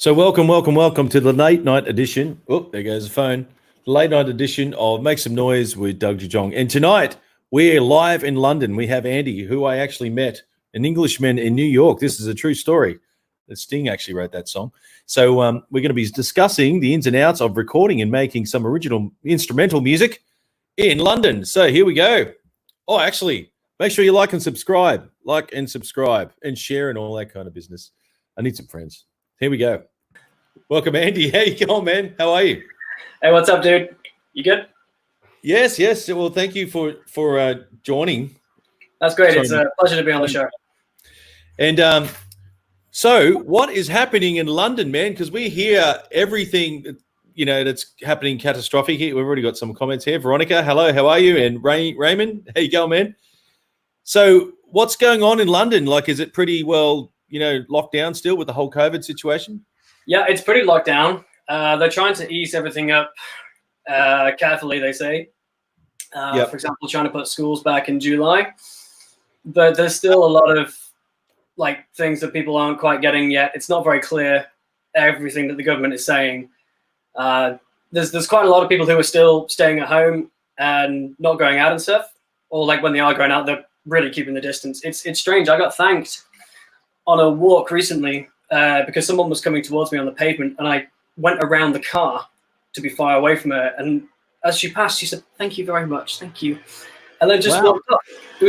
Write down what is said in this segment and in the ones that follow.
So welcome to the late night edition. Oh, there goes the phone. Late night edition of Make Some Noise with Doug Jong. And tonight we're live in London. We have Andy, who I actually met, an Englishman in New York. This is a true story. Sting actually wrote that song. So we're going to be discussing the ins and outs of recording and making some original instrumental music in London. So here we go. Oh, actually, make sure you like and subscribe and share and all that kind of business. I need some friends. Here we go. Welcome, Andy. How you going, man? How are you? Hey, what's up, dude? You good? Yes. Well, thank you for joining. That's great. It's a pleasure to be on the show. And so what is happening in London, man? Because we hear everything, that's happening catastrophic here. We've already got some comments here. Veronica, hello, how are you? And Raymond, how you going, man? So what's going on in London? Like, is it pretty well, locked down still with the whole COVID situation? Yeah, it's pretty locked down. They're trying to ease everything up carefully, they say. For example, trying to put schools back in July. But there's still a lot of things that people aren't quite getting yet. It's not very clear, everything that the government is saying. There's quite a lot of people who are still staying at home and not going out and stuff. Or when they are going out, they're really keeping the distance. It's strange. I got thanked on a walk recently because someone was coming towards me on the pavement, and I went around the car to be far away from her. And as she passed, she said, "Thank you very much, thank you," and then just walked up. It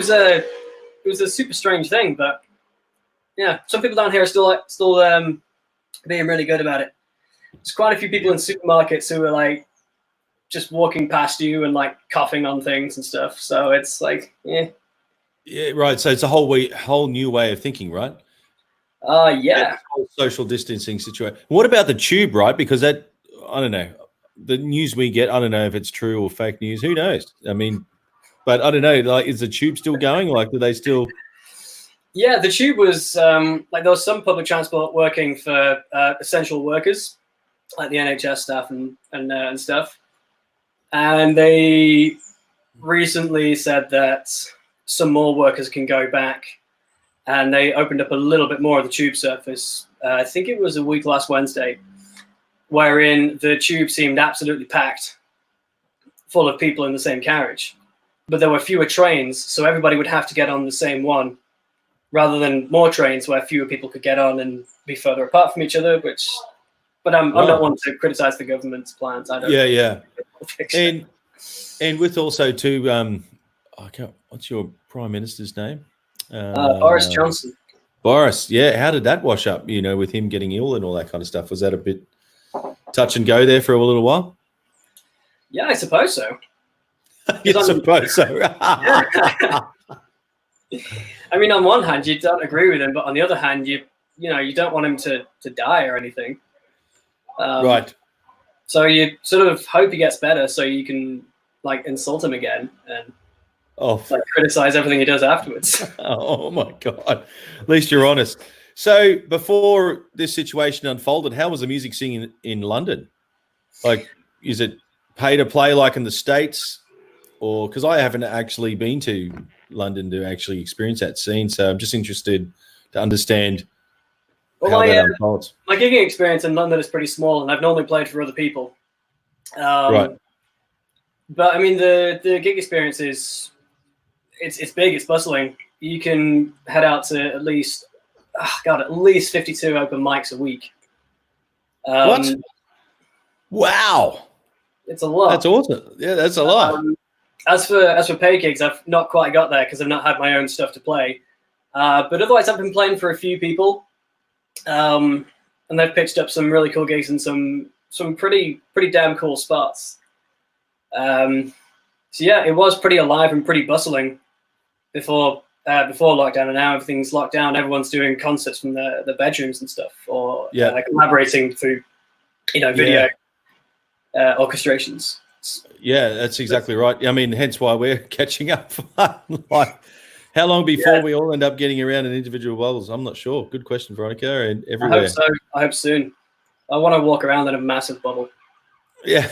was a super strange thing, but yeah, some people down here are still being really good about it. There's quite a few people in supermarkets who are just walking past you and coughing on things and stuff. So it's Yeah, right. So it's a whole new way of thinking, right? Yeah. Whole social distancing situation. What about the tube, right? Because I don't know, the news we get, I don't know if it's true or fake news. Who knows? I mean, but I don't know. Is the tube still going? Do they still? Yeah, the tube was there was some public transport working for essential workers, like the NHS staff and stuff, and they recently said that some more workers can go back. And they opened up a little bit more of the tube surface. I think it was a week last Wednesday, wherein the tube seemed absolutely packed, full of people in the same carriage. But there were fewer trains, so everybody would have to get on the same one, rather than more trains where fewer people could get on and be further apart from each other. But I'm not one to criticize the government's plans. I don't. Yeah. And with also too, what's your prime minister's name? Boris Johnson. Boris, yeah. How did that wash up, with him getting ill and all that kind of stuff? Was that a bit touch and go there for a little while? Yeah, I suppose so. I suppose so. I mean, on one hand, you don't agree with him, but on the other hand, you don't want him to die or anything. Right. So you sort of hope he gets better so you can insult him again and criticize everything he does afterwards. Oh my God. At least you're honest. So before this situation unfolded, how was the music scene in London? Is it pay to play like in the States? Or because I haven't actually been to London to actually experience that scene. So I'm just interested to understand how that unfolds. My gigging experience in London is pretty small, and I've normally played for other people. Right. But I mean, the gig experience is it's big, it's bustling. You can head out to at least 52 open mics a week. What? Wow. It's a lot. That's awesome. Yeah, that's a lot. As for paid gigs, I've not quite got there because I've not had my own stuff to play. But otherwise, I've been playing for a few people, and they've pitched up some really cool gigs in some pretty damn cool spots. So yeah, it was pretty alive and pretty bustling before lockdown, and now everything's locked down. Everyone's doing concerts from the bedrooms and stuff, or collaborating through video orchestrations. Yeah, that's exactly right. I mean, hence why we're catching up. How long before we all end up getting around in individual bubbles? I'm not sure. Good question, Veronica, and everywhere. I hope so. I hope soon. I want to walk around in a massive bubble. Yeah.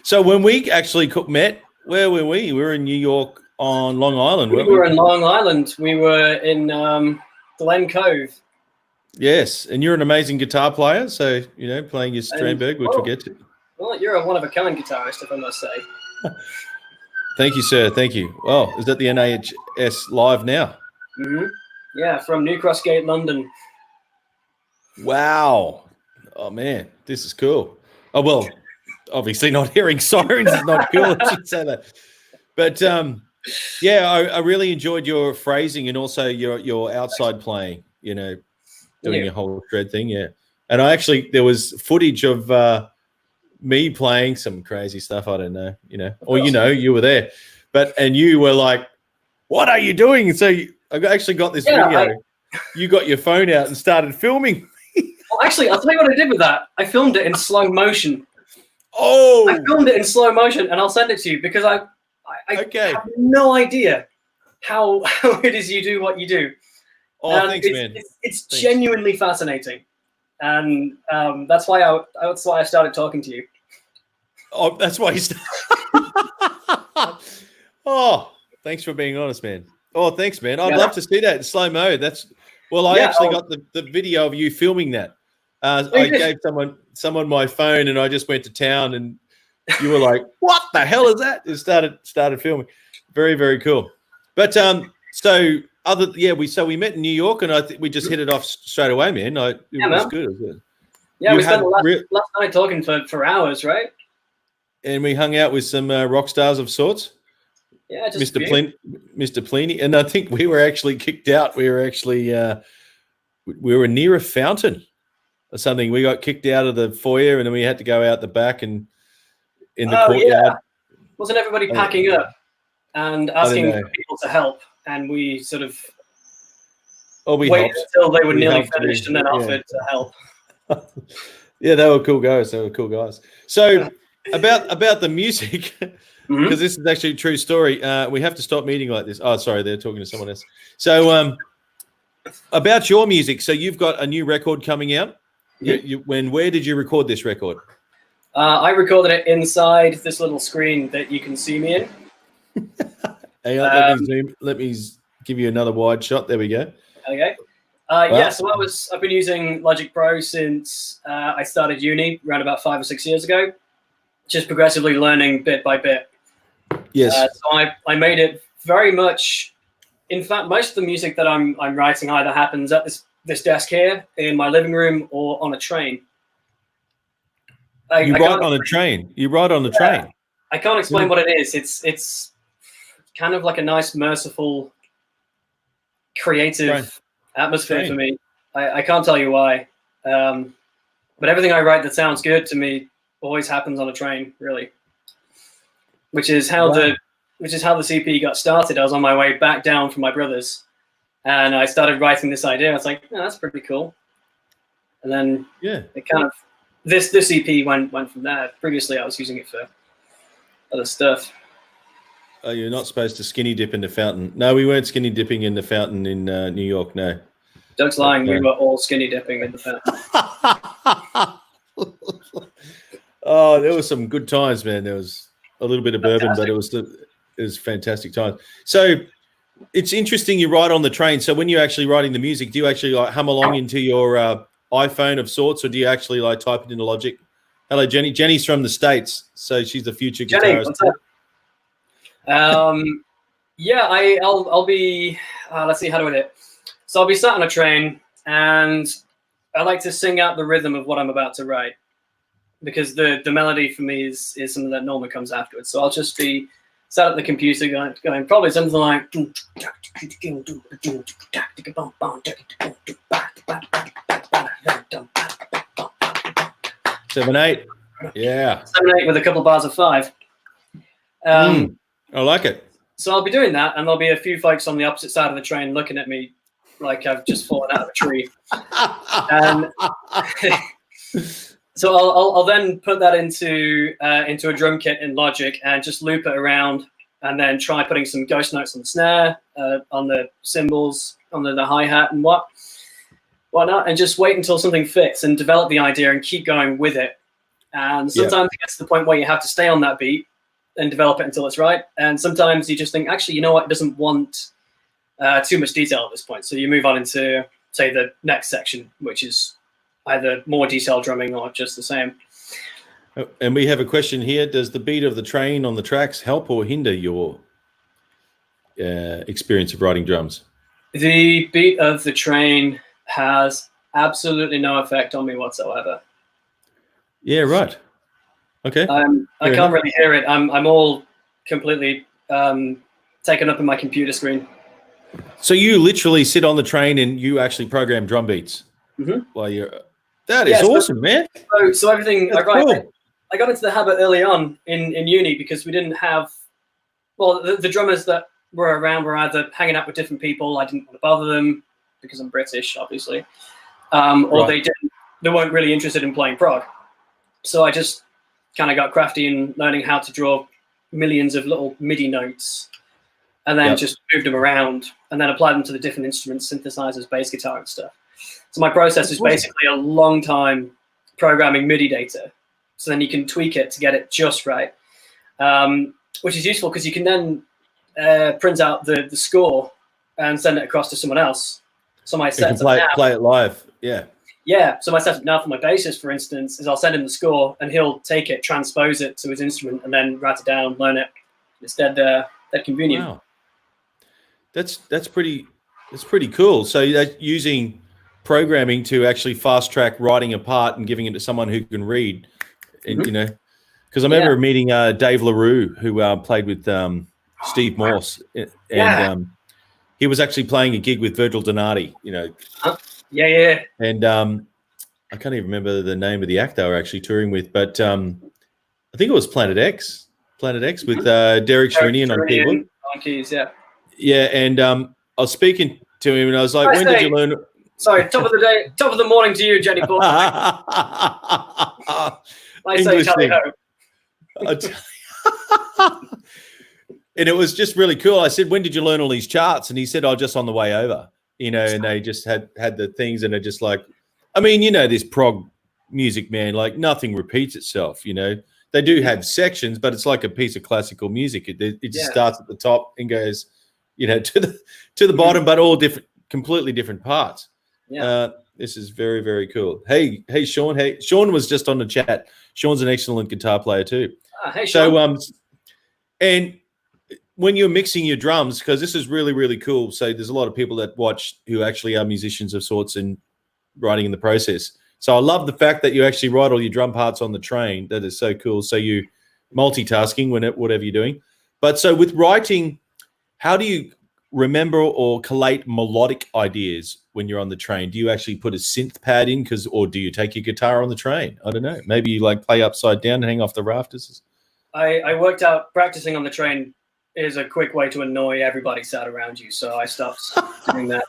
So when we actually met, where were we? We were in New York on Long Island, weren't we? We were in Long Island. We were in Glen Cove. Yes, and you're an amazing guitar player. So playing your Strandberg, which we'll get to. Well, you're a one-of-a-kind guitarist, if I must say. Thank you, sir. Thank you. Well, is that the NAHS live now? Mm-hmm. Yeah, from New Cross Gate, London. Wow. Oh, man, this is cool. Oh, well, obviously not hearing sirens is not cool. I should say that. But, yeah, I really enjoyed your phrasing and also your outside playing, doing your whole shred thing, yeah. And there was footage of me playing some crazy stuff, I don't know, or, you were there. And you were like, what are you doing? And so I actually got this video. You got your phone out and started filming. Well, actually, I'll tell you what I did with that. I filmed it in slow motion. Oh! I filmed it in slow motion, and I'll send it to you because I have no idea how it is you do what you do. Oh, thanks, man. It's genuinely fascinating, and that's why I started talking to you. Oh, that's why you started. Oh, thanks for being honest, man. Oh, thanks, man. I'd love to see that in slow mo. I actually got the video of you filming that. I gave someone my phone, and I just went to town, and you were like, "What the hell is that?" And started filming. Very, very cool. But we met in New York, and I think we just hit it off straight away, man. It was good. Yeah, we spent the last night talking for hours, right? And we hung out with some rock stars of sorts. Yeah, just Mr. Pliny, and I think we were actually kicked out. We were actually we were near a fountain or something. We got kicked out of the foyer, and then we had to go out the back and in the courtyard. Yeah. Wasn't everybody packing up and asking for people to help? And we sort of waited until they were nearly finished and then offered to help. Yeah, they were cool guys. So about the music. Because this is actually a true story. We have to stop meeting like this. Oh, sorry, they're talking to someone else. So about your music. So you've got a new record coming out. Where did you record this record? I recorded it inside this little screen that you can see me in. Hang on, let me give you another wide shot. There we go. Okay. Yeah, so I've been using Logic Pro since I started uni around about 5 or 6 years ago. Just progressively learning bit by bit. Yes. So I made it very much. In fact, most of the music that I'm writing either happens at this desk here in my living room or on a train. You write on a train. I can't explain what it is. It's kind of like a nice, merciful, creative atmosphere for me. I can't tell you why, but everything I write that sounds good to me always happens on a train, really. Which is how the CP got started. I was on my way back down from my brother's, and I started writing this idea. I was like, oh, that's pretty cool. And then it kind of this EP went from there. Previously, I was using it for other stuff. Oh, you're not supposed to skinny dip in the fountain. No, we weren't skinny dipping in the fountain in New York. No. Doug's lying. We were all skinny dipping in the fountain. Oh, there was some good times, man. There was a little bit of bourbon, but it was fantastic times. So it's interesting you write on the train. So when you're actually writing the music, do you actually like hum along into your iPhone of sorts, or do you actually like type it into Logic? Hello, Jenny. Jenny's from the States, so she's the future guitarist. Jenny, what's up? Yeah, I'll be. Let's see, how do I do it? So I'll be sat on a train, and I like to sing out the rhythm of what I'm about to write, because the melody for me is something that normally comes afterwards. So I'll just be sat at the computer going probably something like 7/8. Yeah. 7/8 with a couple of bars of 5. I like it. So I'll be doing that, and there'll be a few folks on the opposite side of the train looking at me like I've just fallen out of a tree. And so I'll then put that into a drum kit in Logic and just loop it around, and then try putting some ghost notes on the snare, on the cymbals, on the hi-hat and whatnot, and just wait until something fits and develop the idea and keep going with it. And sometimes it gets to the point where you have to stay on that beat and develop it until it's right. And sometimes you just think, actually, you know what, it doesn't want too much detail at this point. So you move on into say, the next section, which is either more detailed drumming or just the same. And we have a question here. Does the beat of the train on the tracks help or hinder your experience of writing drums? The beat of the train has absolutely no effect on me whatsoever. Yeah, right. Okay. I can't really hear it. I'm all completely taken up in my computer screen. So you literally sit on the train and you actually program drum beats while you're. That is awesome, man. So everything. Cool. I got into the habit early on in uni because we didn't have. Well, the drummers that were around were either hanging out with different people. I didn't want to bother them because I'm British, obviously, or they weren't really interested in playing prog. So I just kind of got crafty in learning how to draw millions of little MIDI notes, and then just moved them around, and then applied them to the different instruments, synthesizers, bass guitar, and stuff. So my process is basically a long time programming MIDI data, so then you can tweak it to get it just right, which is useful because you can then print out the score and send it across to someone else. So my setup play it live. Yeah. Yeah. So my setup now for my bassist, for instance, is I'll send him the score and he'll take it, transpose it to his instrument, and then write it down, learn it. It's dead convenient. Wow. That's pretty cool. So that's using programming to actually fast track writing a part and giving it to someone who can read. And because I remember meeting Dave LaRue, who played with Steve Morse, and he was actually playing a gig with Virgil Donati. Yeah. And I can't even remember the name of the act they were actually touring with, but I think it was Planet X with Derek Sherinian on keyboard. On keys, yeah. Yeah, and I was speaking to him, and I was like, "When did you learn?" Sorry, top of the morning to you, Jenny Paul. Englishman. And it was just really cool. I said, "When did you learn all these charts?" And he said, "Oh, just on the way over." And they just had the things, and they're just like, I mean, this prog music, man, like nothing repeats itself. They do have sections, but it's like a piece of classical music. It just starts at the top and goes, to the bottom, but all different, completely different parts. Yeah. This is very, very cool. Hey, Sean. Hey, Sean was just on the chat. Sean's an excellent guitar player too. Hey, Sean. So, and when you're mixing your drums, because this is really, really cool. So there's a lot of people that watch who actually are musicians of sorts and writing in the process. So I love the fact that you actually write all your drum parts on the train. That is so cool. So you multitasking whatever you're doing. But so with writing, how do you remember or collate melodic ideas when you're on the train? Do you actually put a synth pad in, or do you take your guitar on the train? I don't know. Maybe you play upside down and hang off the rafters. I worked out practicing on the train is a quick way to annoy everybody sat around you, so I stopped doing that.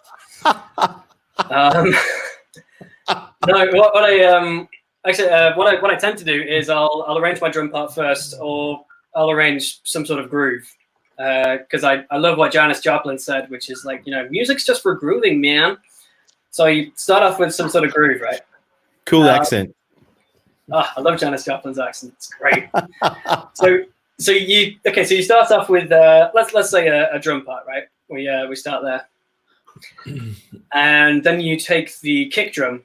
No, what I tend to do is I'll arrange my drum part first, or I'll arrange some sort of groove, because I love what Janis Joplin said, which is music's just for grooving, man. So you start off with some sort of groove, right? Cool accent. I love Janis Joplin's accent. It's great. So you start off with let's say a drum part, right? We start there, and then you take the kick drum,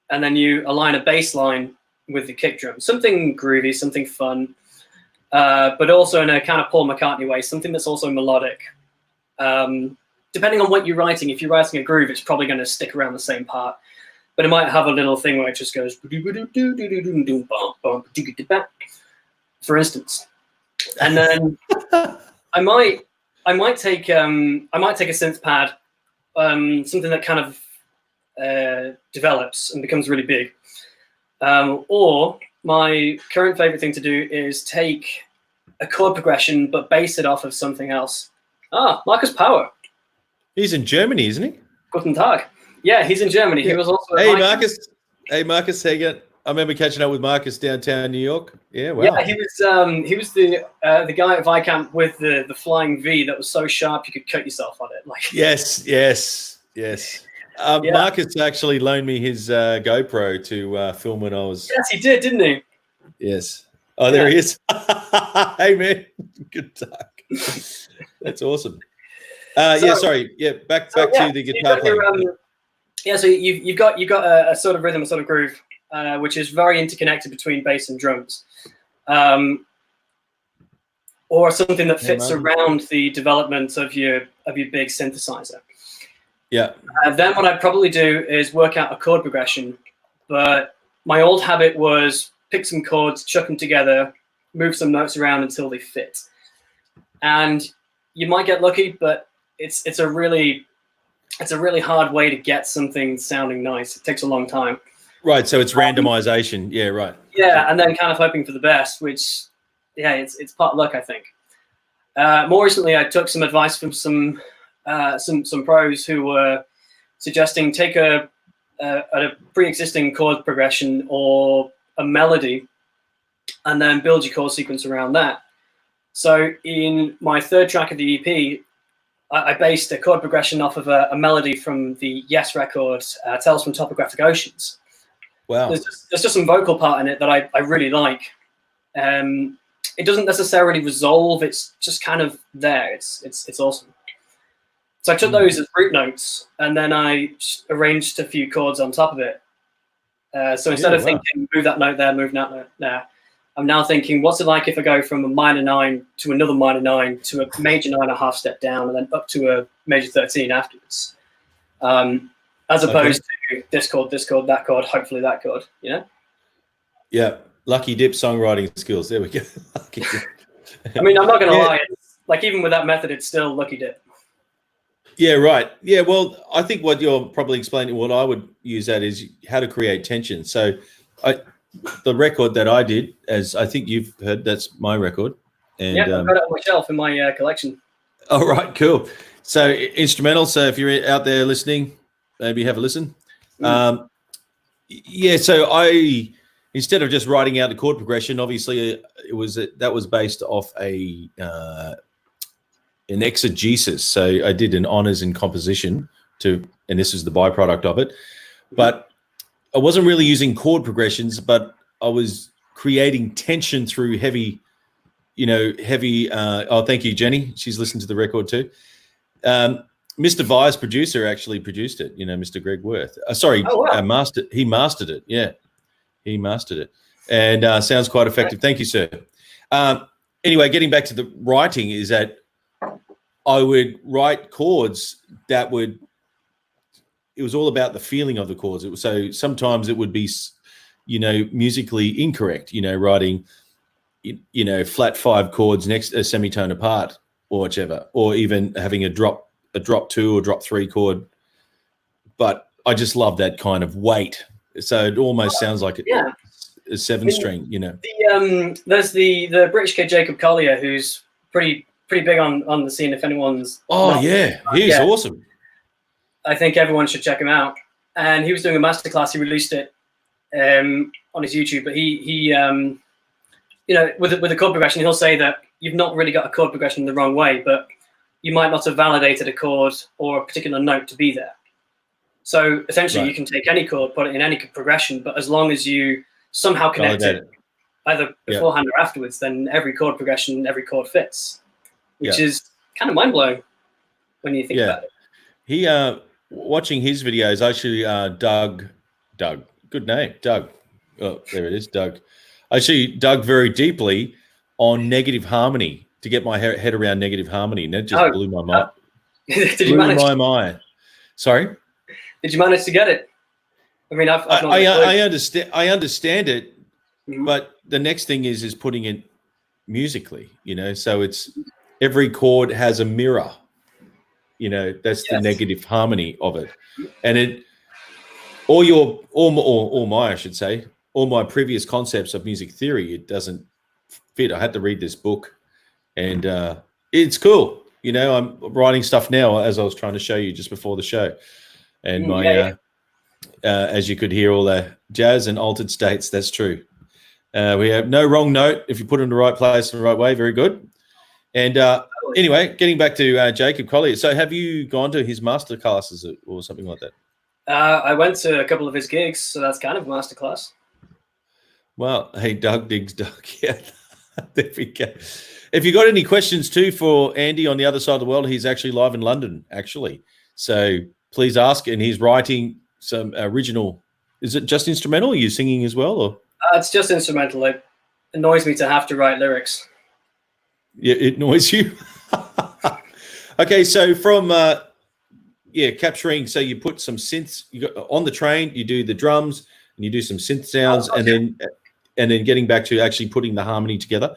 and then you align a bass line with the kick drum, something groovy, something fun, but also in a kind of Paul McCartney way, something that's also melodic. Depending on what you're writing, if you're writing a groove, it's probably going to stick around the same part, but it might have a little thing where it just goes, for instance. And then I might take a synth pad, something that kind of develops and becomes really big. Or my current favorite thing to do is take a chord progression but base it off of something else. Marcus Power. He's in Germany, isn't he? Guten Tag. Yeah, he's in Germany. Yeah. He was also. Hey, Marcus. Hey, Marcus. How you going? I remember catching up with Marcus downtown New York. Yeah, wow. Yeah, he was the guy at Viscamp with the flying V that was so sharp you could cut yourself on it. Yes. Marcus actually loaned me his GoPro to film when I was. Yes, he did, didn't he? Yes. Oh, there he is. Hey, man. Good talk. That's awesome. Sorry. Yeah, back to the guitar playing. Yeah, so you've got a sort of rhythm, a sort of groove, which is very interconnected between bass and drums, or something that fits around the development of your big synthesizer. Yeah. Then what I'd probably do is work out a chord progression, but my old habit was pick some chords, chuck them together, move some notes around until they fit. And you might get lucky, but it's a really hard way to get something sounding nice. It takes a long time. Right. So it's randomization. Yeah. Right. Yeah, and then kind of hoping for the best, which, yeah, it's part luck, I think. More recently, I took some advice from some pros who were suggesting take a pre-existing chord progression or a melody, and then build your chord sequence around that. So in my third track of the EP, I based a chord progression off of a melody from the Yes record, Tales from Topographic Oceans. Wow. There's just some vocal part in it that I really like. It doesn't necessarily resolve, it's just kind of there. It's awesome. So I took those as root notes, and then I just arranged a few chords on top of it. So instead of thinking, move that note there, move that note there, I'm now thinking, what's it like if I go from a minor 9 to another minor 9 to a major 9 1/2 step down, and then up to a major 13 afterwards? As opposed to this chord, that chord, hopefully that chord, you know? Yeah. Lucky dip songwriting skills. There we go. Lucky dip. I mean, I'm not going to lie. Like, even with that method, it's still lucky dip. Yeah, right. Yeah, well, I think what you're probably explaining, what I would use that is how to create tension. So the record that I did, as I think you've heard, that's my record. And, yeah, I've got it on my shelf in my collection. All right, cool. So instrumental. So if you're out there listening, maybe have a listen. Yeah, so I, instead of just writing out the chord progression, obviously that was based off an exegesis. So I did an honors in composition and this is the byproduct of it. But I wasn't really using chord progressions, but I was creating tension through heavy. Oh, thank you, Jenny. She's listened to the record too. Mr. Vi's producer actually produced it. Mr. Greg Worth. He mastered it. Yeah, he mastered it, and sounds quite effective. Thank you, sir. Anyway, getting back to the writing, is that I would write chords that would. It was all about the feeling of the chords. So sometimes it would be, musically incorrect. Writing, flat 5 chords next a semitone apart, or whichever, or even having a drop 2 or drop 3 chord. But I just love that kind of weight. So it almost sounds like a 7-string. There's the British kid Jacob Collier, who's pretty big on the scene. If anyone's he's awesome. I think everyone should check him out. And he was doing a masterclass. He released it on his YouTube. But he with the chord progression, he'll say that you've not really got a chord progression the wrong way, but you might not have validated a chord or a particular note to be there. So essentially, you can take any chord, put it in any progression, but as long as you somehow connect it, either beforehand or afterwards, then every chord progression, every chord fits, which is kind of mind-blowing when you think about it. He watching his videos, actually, Doug, good name, Doug. Oh, there it is, Doug. I actually dug very deeply on negative harmony to get my head around negative harmony, and that just blew my mind. Blew my mind. Sorry? Did you manage to get it? I mean, I understand it, but the next thing is putting it musically. So it's every chord has a mirror. That's the negative harmony of it, and all my previous concepts of music theory, it doesn't fit. I had to read this book, and it's cool. I'm writing stuff now as I was trying to show you just before the show, and as you could hear, all the jazz and altered states. That's true. We have no wrong note if you put it in the right place in the right way. Very good. And anyway, getting back to Jacob Collier. So have you gone to his master classes or something like that? I went to a couple of his gigs, so that's kind of a master class. Well, hey, Doug digs Doug. Yeah, there we go. If you got any questions too for Andy on the other side of the world, he's actually live in London, actually. So please ask. And he's writing some original. Is it just instrumental? Are you singing as well, or? It's just instrumental. It annoys me to have to write lyrics. Yeah, it annoys you. Okay, so from capturing. So you put some synths. You got on the train. You do the drums and you do some synth sounds, and then getting back to actually putting the harmony together.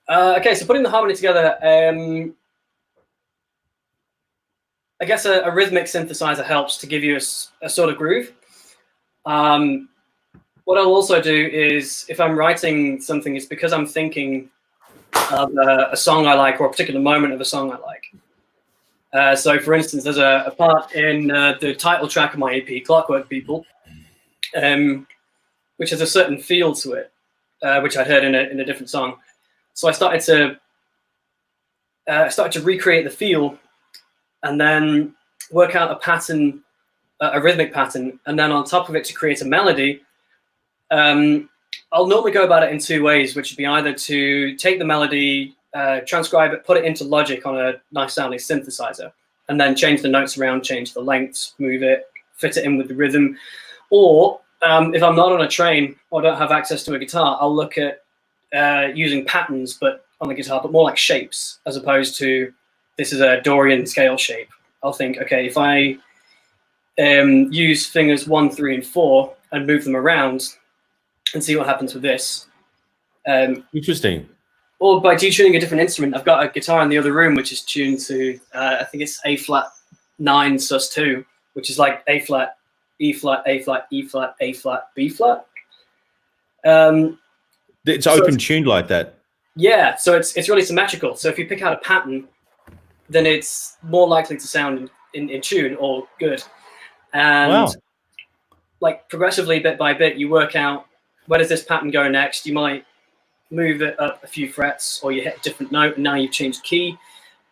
Okay, so putting the harmony together. I guess a rhythmic synthesizer helps to give you a sort of groove. What I'll also do is, if I'm writing something, it's because I'm thinking of a song I like or a particular moment of a song I like. So, for instance, there's a part in the title track of my EP, Clockwork People, which has a certain feel to it, which I'd heard in a different song. So I started to recreate the feel, and then work out a pattern, a rhythmic pattern, and then on top of it to create a melody. I'll normally go about it in two ways, which would be either to take the melody, transcribe it, put it into Logic on a nice sounding synthesizer, and then change the notes around, change the lengths, move it, fit it in with the rhythm. Or if I'm not on a train or don't have access to a guitar, I'll look at using patterns, but on the guitar, but more like shapes, as opposed to this is a Dorian scale shape. I'll think, okay, if I use fingers 1, 3, and 4 and move them around and see what happens with this. Interesting. Or by detuning a different instrument. I've got a guitar in the other room which is tuned to, I think it's A flat 9 sus2, which is like A flat, E flat, A flat, E flat, A flat, B flat. It's open tuned like that. Yeah, so it's really symmetrical. So if you pick out a pattern, then it's more likely to sound in tune or good. And wow. Like progressively, bit by bit, you work out where does this pattern go next. You might move it up a few frets, or you hit a different note, and now you've changed key.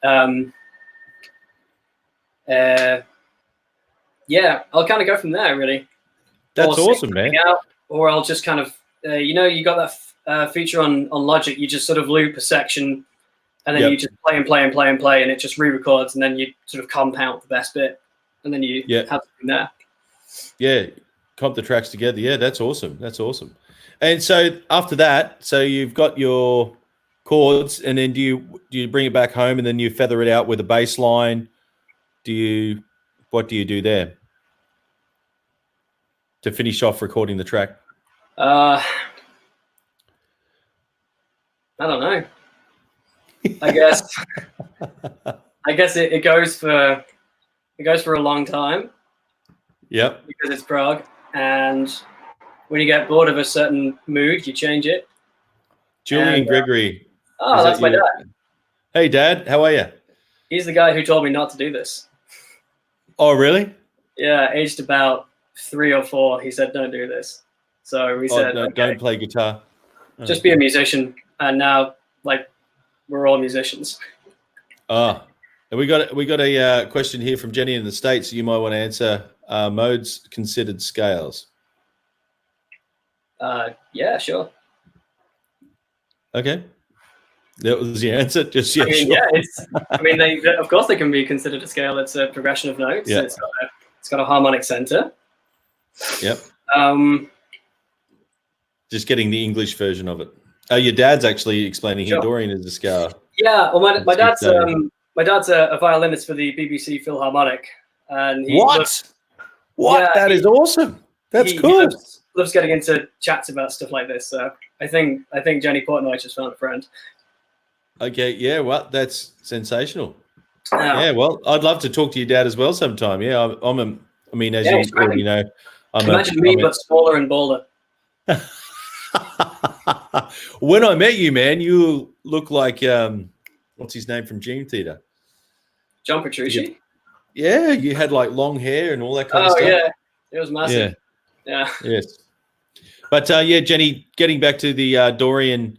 Yeah, I'll kind of go from there, really. That's awesome, man. Or I'll just kind of, you got that feature on Logic. You just sort of loop a section, and then you just play and play and play and play, and it just re-records, and then you sort of compound the best bit, and then you have something there. Yeah, comp the tracks together. Yeah, that's awesome. That's awesome. And so after that, so you've got your chords, and then do you bring it back home, and then you feather it out with a bass line? What do you do there to finish off recording the track? I don't know. I guess it goes for a long time. Yep. Because it's prog, and when you get bored of a certain mood, you change it. Julian Gregory. Oh, that's my dad. Hey, Dad, how are you? He's the guy who told me not to do this. Oh, really? Yeah, aged about 3 or 4, he said, "Don't do this." So we said, "Don't play guitar. Just be a musician." And now, we're all musicians. And we got a question here from Jenny in the States. You might want to answer. Modes considered scales? Yeah, sure. Okay, that was the answer. Just sure. Of course they can be considered a scale. It's a progression of notes. Yeah. It's got a harmonic center. Yep. Just getting the English version of it. Your dad's actually explaining here. Dorian is a scale. Yeah. Well, my dad's a violinist for the BBC Philharmonic, and What? That is awesome. That's cool. He loves getting into chats about stuff like this. So I think Jenny Portnoy just found a friend. Okay. Yeah. Well, that's sensational. Yeah. Well, I'd love to talk to your dad as well sometime. Yeah. As you already know, imagine me, but smaller and bolder. When I met you, man, you look like what's his name from Dream Theater? John Petrucci. Yeah, you had long hair and all that kind of stuff. Oh yeah, it was massive. Yeah. Yes. But Jenny, getting back to the Dorian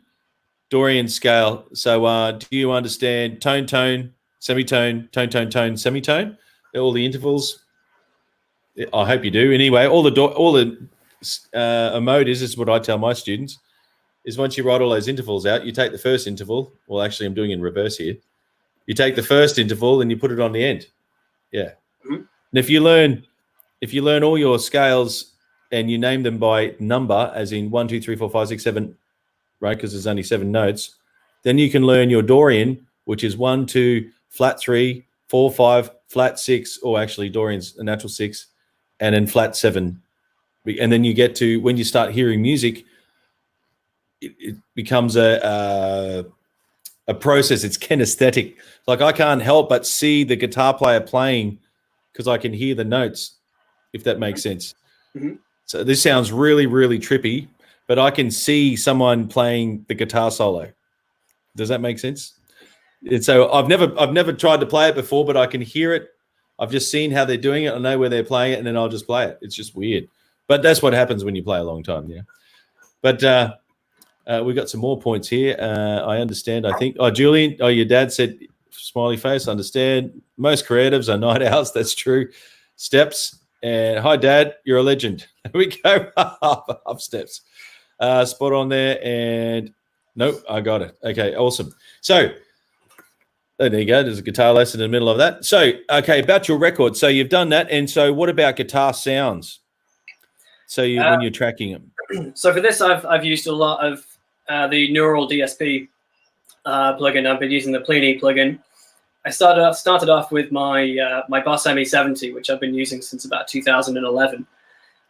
scale. So do you understand tone, tone, semitone, tone, tone, tone, semitone? All the intervals. I hope you do. Anyway, a mode is what I tell my students is once you write all those intervals out, you take the first interval. Well, actually, I'm doing it in reverse here. You take the first interval and you put it on the end. Yeah. Mm-hmm. And if you learn if you learn all your scales and you name them by number, as in 1, 2, 3, 4, 5, 6, 7, right? Because there's only 7 notes. Then you can learn your Dorian, which is 1, 2, flat 3, 4, 5, flat 6, or actually Dorian's a natural 6, and then flat 7. And then you get to, when you start hearing music, it becomes a process. It's kinesthetic. Like I can't help but see the guitar player playing because I can hear the notes, if that makes sense. Mm-hmm. So this sounds really, really trippy, but I can see someone playing the guitar solo. Does that make sense? And so I've never tried to play it before, but I can hear it. I've just seen how they're doing it. I know where they're playing it, and then I'll just play it. It's just weird. But that's what happens when you play a long time, yeah. But we got some more points here. I understand, I think. Oh, Julian, your dad said, smiley face, understand. Most creatives are night owls. That's true. Steps. And hi, Dad, you're a legend. There we go. Up steps. Spot on there. And nope, I got it. Okay, awesome. So there you go. There's a guitar lesson in the middle of that. So, okay, about your record. So you've done that. And so what about guitar sounds? So when you're tracking them? So for this, I've used a lot of the Neural DSP plugin. I've been using the Plini plugin. I started off with my my Boss ME70, which I've been using since about 2011.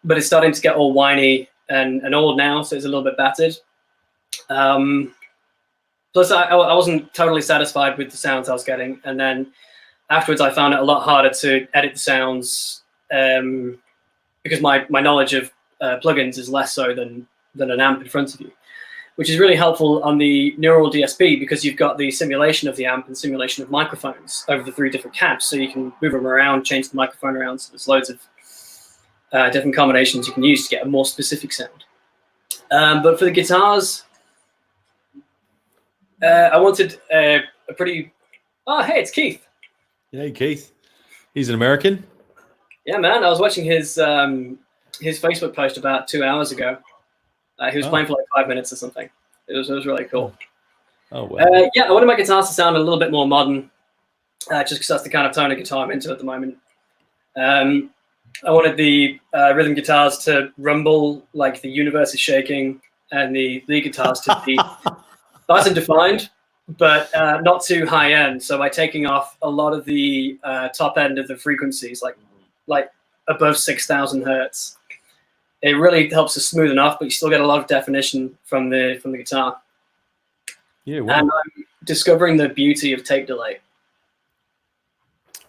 But it's starting to get all whiny and old now, so it's a little bit battered. Plus, I wasn't totally satisfied with the sounds I was getting. And then afterwards, I found it a lot harder to edit the sounds because my knowledge of plugins is less so than an amp in front of you, which is really helpful on the Neural DSP because you've got the simulation of the amp and simulation of microphones over the 3 different cabs. So you can move them around, change the microphone around. So there's loads of different combinations you can use to get a more specific sound. But for the guitars, I wanted a pretty... Oh, hey, it's Keith. Hey, Keith. He's an American? Yeah, man. I was watching his Facebook post about 2 hours ago. He was playing for like 5 minutes or something. It was really cool. Oh, wow. Yeah, I wanted my guitars to sound a little bit more modern, just because that's the kind of tone of guitar I'm into at the moment. I wanted the rhythm guitars to rumble like the universe is shaking, and the lead guitars to be nice and defined, but not too high end. So by taking off a lot of the top end of the frequencies, like above 6,000 hertz, it really helps to smoothen off, but you still get a lot of definition from the guitar. Yeah, wow. And I'm discovering the beauty of tape delay.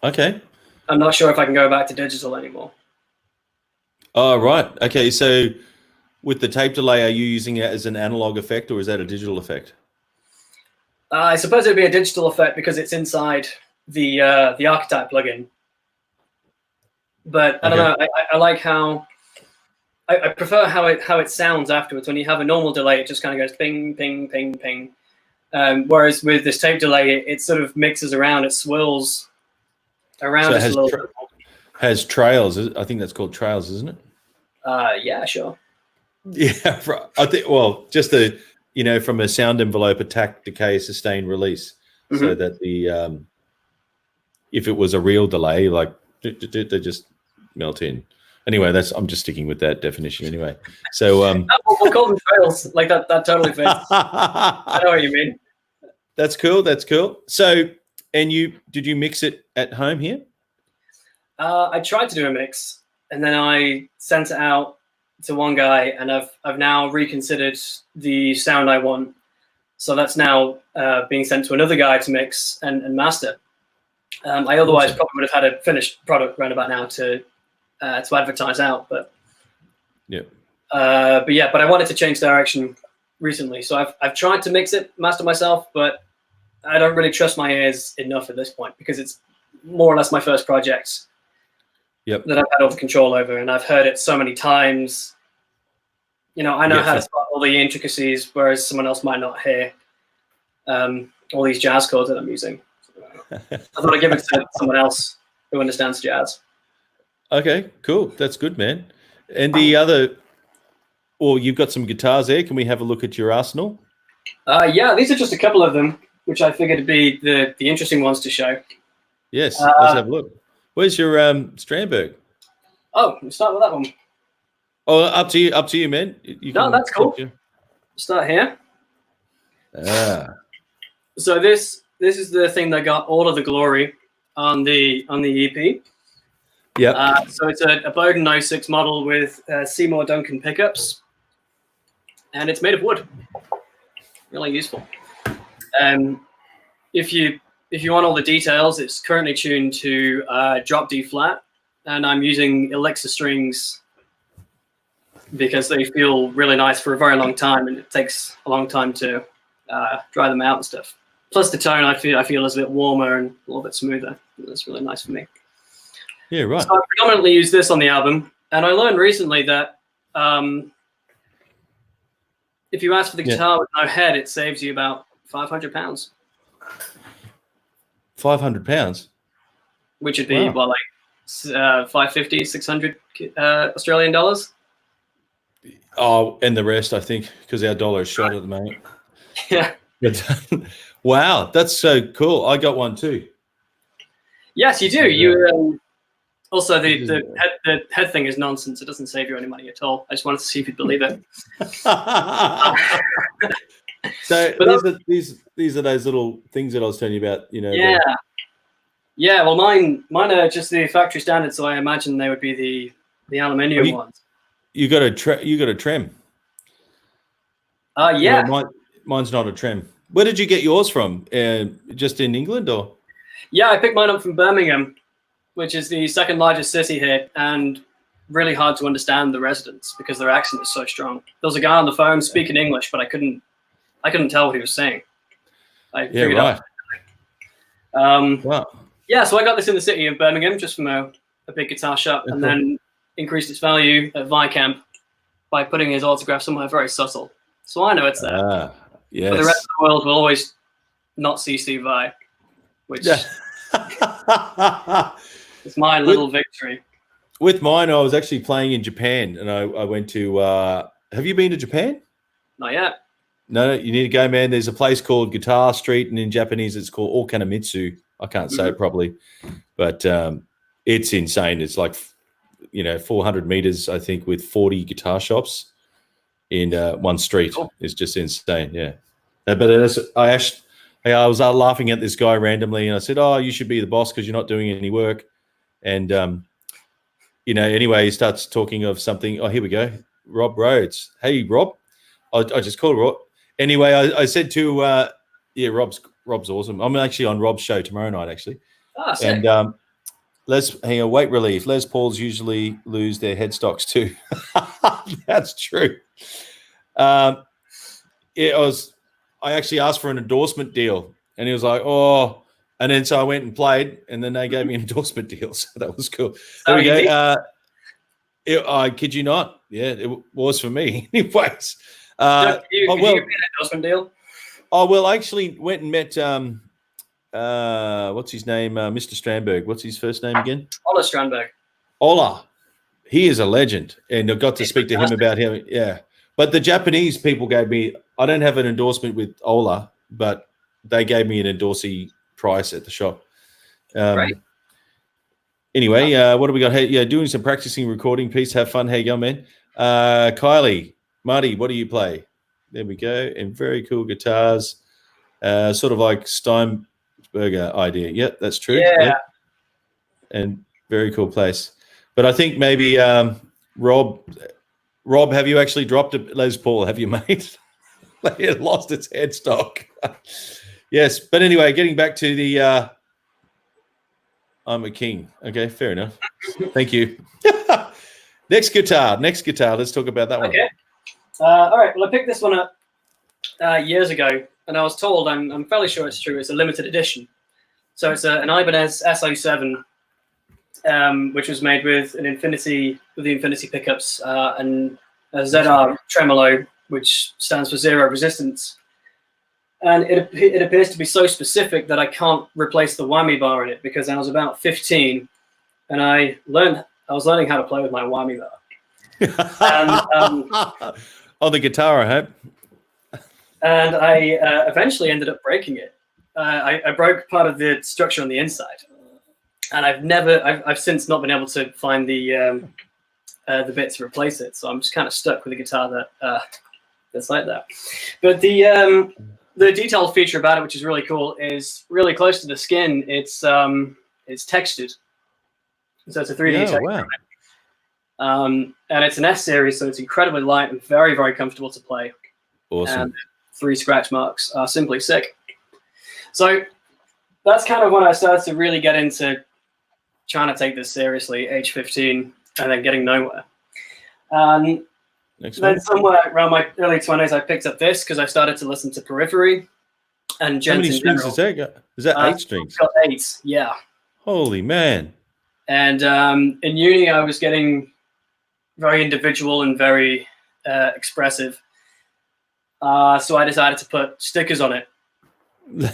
Okay. I'm not sure if I can go back to digital anymore. Oh, right. Okay, so with the tape delay, are you using it as an analog effect or is that a digital effect? I suppose it would be a digital effect because it's inside the Archetype plugin. But I don't know. I like how I prefer how it sounds afterwards. When you have a normal delay, it just kind of goes ping, ping, ping, ping. Whereas with this tape delay, it sort of mixes around. It swirls around just a little bit. Has trails. I think that's called trails, isn't it? Yeah, sure. Yeah, I think. Well, just from a sound envelope, attack, decay, sustain, release, so that the if it was a real delay, like they just melt in. Anyway, I'm just sticking with that definition anyway. So we'll call them trails. Like that totally fits. I know what you mean. That's cool. That's cool. So, and did you mix it at home here? I tried to do a mix, and then I sent it out to one guy, and I've now reconsidered the sound I want. So that's now being sent to another guy to mix and master. I otherwise probably would have had a finished product right about now to advertise out, but yeah. But I wanted to change direction recently, so I've tried to mix it, master myself, but I don't really trust my ears enough at this point because it's more or less my first project. Yep. That I've had all the control over, and I've heard it so many times. I know how to spot all the intricacies, whereas someone else might not hear all these jazz chords that I'm using. I thought I'd give it to someone else who understands jazz. Okay, cool. That's good, man. And the other, you've got some guitars there. Can we have a look at your arsenal? Yeah, these are just a couple of them, which I figured would be the interesting ones to show. Yes, let's have a look. Where's your Strandberg? Oh, we'll start with that one. Oh, up to you, man. No, that's cool. Start here. So this is the thing that got all of the glory on the EP. Yeah. So it's a Bowden 06 model with Seymour Duncan pickups, and it's made of wood. Really useful. If you want all the details, it's currently tuned to drop D flat, and I'm using Elixir strings because they feel really nice for a very long time, and it takes a long time to dry them out and stuff. Plus the tone I feel is a bit warmer and a little bit smoother. That's really nice for me. Yeah, right. So I predominantly use this on the album, and I learned recently that if you ask for the guitar with no head, it saves you about £500. £500, which would be like 550, 600 Australian dollars. Oh, and the rest, I think, because our dollar is shot at the moment. Yeah. But, wow, that's so cool. I got one too. Yes, you do. You also the head thing is nonsense. It doesn't save you any money at all. I just wanted to see if you'd believe it. So these are those little things that I was telling you about. You know. Yeah. Yeah. Well, mine are just the factory standard, so I imagine they would be the aluminium ones. You got a trem. Yeah. Mine's not a trem. Where did you get yours from? Just in England, or? Yeah, I picked mine up from Birmingham, which is the second largest city here, and really hard to understand the residents because their accent is so strong. There was a guy on the phone speaking English, but I couldn't tell what he was saying. I figured out. Wow. Yeah, so I got this in the city of Birmingham just from a big guitar shop, and then increased its value at Vicamp by putting his autograph somewhere very subtle. So I know it's there. Yes. But the rest of the world will always not see Steve Vai, which is my little victory. With mine, I was actually playing in Japan, and I went to. Have you been to Japan? Not yet. No, you need to go, man. There's a place called Guitar Street, and in Japanese, it's called Okanamitsu. I can't say it properly, but it's insane. It's like 400 meters, I think, with 40 guitar shops in one street. Cool. It's just insane. Yeah, but I was laughing at this guy randomly, and I said, "Oh, you should be the boss because you're not doing any work." And anyway, he starts talking of something. Oh, here we go, Rob Rhodes. Hey, Rob. I just called Rob. Anyway, I said to Rob's awesome. I'm actually on Rob's show tomorrow night, actually. Oh, sick. And hang on, weight relief. Les Pauls usually lose their headstocks too. That's true. I actually asked for an endorsement deal, and he was like, "Oh," and then so I went and played, and then they gave me an endorsement deal. So that was cool. There we go. I kid you not. Yeah, it was for me. Anyways. Did you get an endorsement deal? Oh, well, I actually went and met, what's his name? Mr. Strandberg. What's his first name again? Ola Strandberg. Ola. He is a legend. And I got to speak to him about him. Yeah. But the Japanese people gave me, I don't have an endorsement with Ola, but they gave me an endorsee price at the shop. Right. Anyway, what do we got? Hey, yeah, doing some practicing recording piece. Have fun. How you going, man? Kylie, Marty, what do you play? There we go. And very cool guitars. Sort of like Steinberger idea. Yep, that's true. Yeah. Yep. And very cool place. But I think maybe Rob, have you actually dropped a Les Paul? Have you, mate? It lost its headstock. Yes. But anyway, getting back to the I'm a king. Okay, fair enough. Thank you. Next guitar. Let's talk about that one. Okay. All right. Well, I picked this one up years ago, and I was told, I'm fairly sure it's true, it's a limited edition. So it's an Ibanez SO7, which was made with the Infinity pickups and a ZR tremolo, which stands for zero resistance. And it appears to be so specific that I can't replace the whammy bar in it because I was about 15, and I was learning how to play with my whammy bar. And, on the guitar, I hope. And I eventually ended up breaking it. I broke part of the structure on the inside. and I've since not been able to find the bit to replace it. So I'm just kind of stuck with a guitar that's like that. But the detailed feature about it, which is really cool, is really close to the skin. It's textured, so it's a 3D texture. Wow. And it's an S series, so it's incredibly light and very, very comfortable to play. Awesome. And 3 scratch marks are simply sick. So that's kind of when I started to really get into trying to take this seriously, age 15, and then getting nowhere. Then somewhere around my early 20s, I picked up this because I started to listen to Periphery and How Gent many in strings general. is that? Is that 8 strings? Got 8, yeah. Holy man. And in uni, I was getting very individual and very expressive. So I decided to put stickers on it,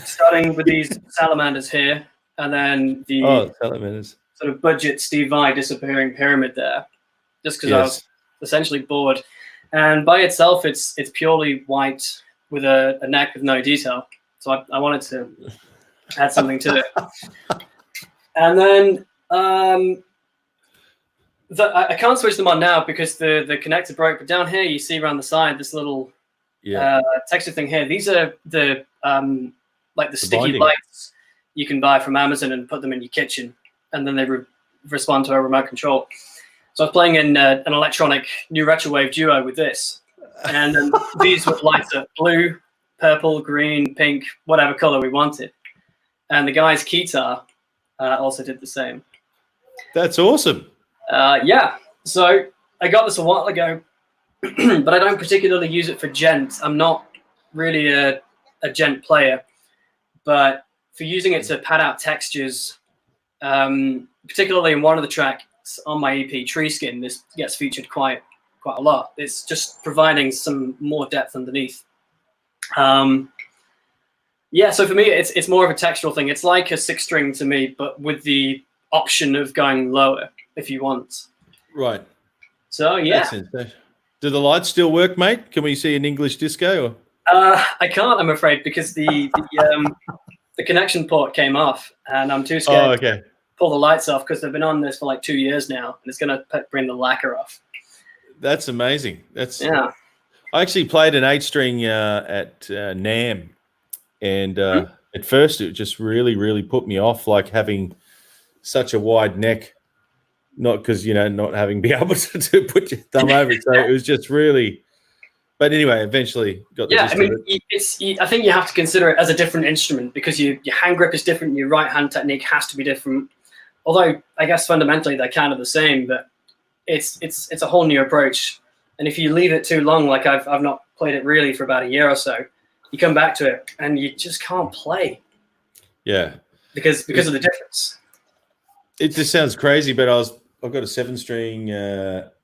starting with these salamanders here, and then the salamanders. Sort of budget Steve Vai disappearing pyramid there, just because I was essentially bored. And by itself, it's purely white with a neck with no detail. So I wanted to add something to it. And then I can't switch them on now because the connector broke. But down here, you see around the side this little texture thing here. These are the like the sticky binding lights you can buy from Amazon and put them in your kitchen, and then they respond to a remote control. So I was playing in an electronic new retrowave duo with this, and then these would light up blue, purple, green, pink, whatever color we wanted. And the guy's guitar also did the same. That's awesome. Yeah. So I got this a while ago, but I don't particularly use it for gent. I'm not really a gent player, but for using it to pad out textures, particularly in one of the tracks on my EP, Tree Skin, this gets featured quite a lot. It's just providing some more depth underneath. Yeah, so for me, it's more of a textural thing. It's like a 6-string to me, but with the option of going lower if you want. Right. So yeah. Do the lights still work, mate? Can we see an English disco? I can't, I'm afraid, because the connection port came off, and I'm too scared to pull the lights off because they've been on this for like 2 years now, and it's going to bring the lacquer off. That's amazing. I actually played an 8-string at NAMM, and at first it just really put me off, like having such a wide neck. Not because, not having been able to put your thumb over it. So it was just really, but anyway, eventually got the gist of it. I think you have to consider it as a different instrument because your hand grip is different. Your right hand technique has to be different. Although I guess fundamentally they're kind of the same, but it's a whole new approach. And if you leave it too long, like I've not played it really for about a year or so, you come back to it and you just can't play. Yeah. Because of the difference. It just sounds crazy, but I've got a 7-string.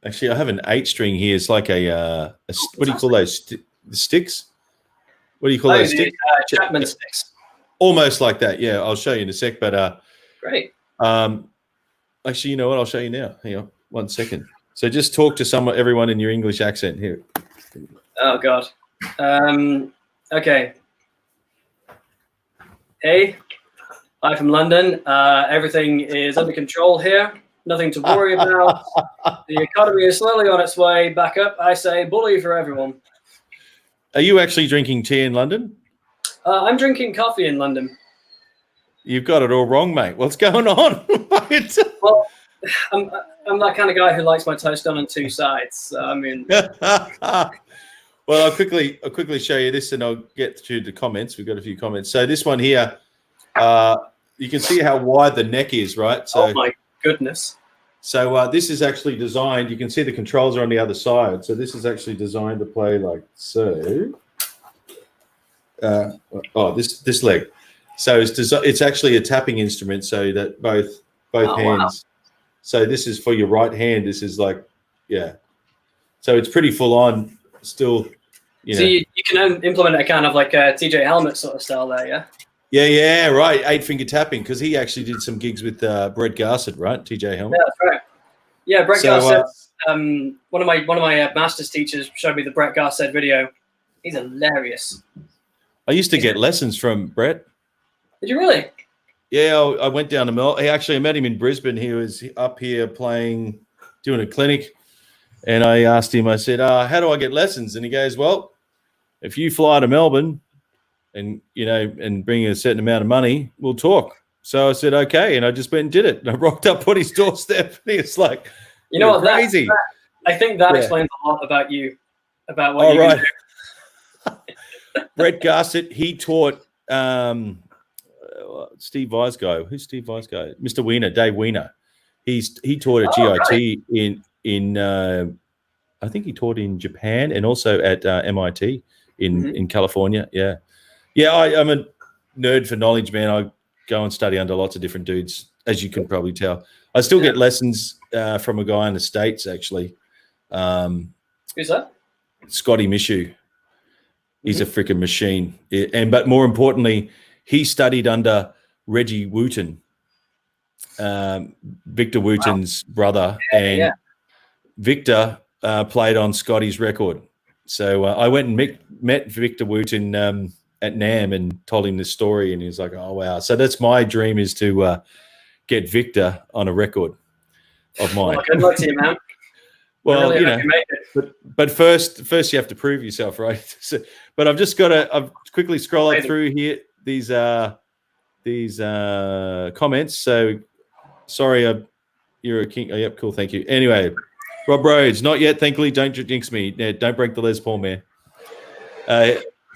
Actually, I have an 8-string here. It's like a what do you call those? The sticks? What do you call those sticks? Chapman sticks. Almost like that. Yeah, I'll show you in a sec. But great. Actually, you know what? I'll show you now. Hang on, 1 second. So just talk to everyone in your English accent here. Oh God. Okay. Hey. Hi from London. Everything is under control here. Nothing to worry about. The economy is slowly on its way back up. I say bully for everyone. Are you actually drinking tea in London? I'm drinking coffee in London. You've got it all wrong, mate. What's going on? Well, I'm that kind of guy who likes my toast done on 2 sides. I mean... Well, I'll quickly show you this, and I'll get to the comments. We've got a few comments. So this one here, you can see how wide the neck is, right? So, oh my goodness. So this is actually designed. You can see the controls are on the other side. So this is actually designed to play like so. This leg. So it's actually a tapping instrument, so that both hands. Wow. So this is for your right hand. This is like, yeah. So it's pretty full on. Still, So you can implement a kind of like a TJ Helmet sort of style there, yeah. Yeah, right. 8-finger tapping, because he actually did some gigs with Brett Garsett, right? TJ Helmet. Yeah, that's right. Yeah, Brett Garsett. One of my master's teachers showed me the Brett Garsett video. He's hilarious. I used to get lessons from Brett. Did you really? Yeah, I went down to Mel. I met him in Brisbane. He was up here doing a clinic. And I asked him, I said, how do I get lessons? And he goes, well, if you fly to Melbourne and bring a certain amount of money, we'll talk. So I said, okay. And I just went and did it. And I rocked up on his doorstep. And he was like, you know what, crazy. I think that explains a lot about you, about what you can do. Brett Garsett, he taught Steve Weisgo. Who's Steve Weisgo? Mr. Wiener, Dave Wiener. He taught at GIT in I think he taught in Japan and also at MIT in California. Yeah. I'm a nerd for knowledge, man. I go and study under lots of different dudes, as you can probably tell. I still get lessons from a guy in the States, actually. Who's that? Scotty Mishu. He's a freaking machine. But more importantly, he studied under Reggie Wooten, Victor Wooten's brother. And Victor played on Scotty's record. So I went and met Victor Wooten at NAM and told him this story. And he was like, oh, wow. So that's my dream, is to get Victor on a record of mine. Well, good luck to you, man. Well, really but first you have to prove yourself, right? So, but I've quickly scrolled through here these comments. So sorry, you're a king. Oh, yep, cool, thank you. Anyway, Rob Rhodes, not yet, thankfully. Don't jinx me. Don't break the Les Paul, man.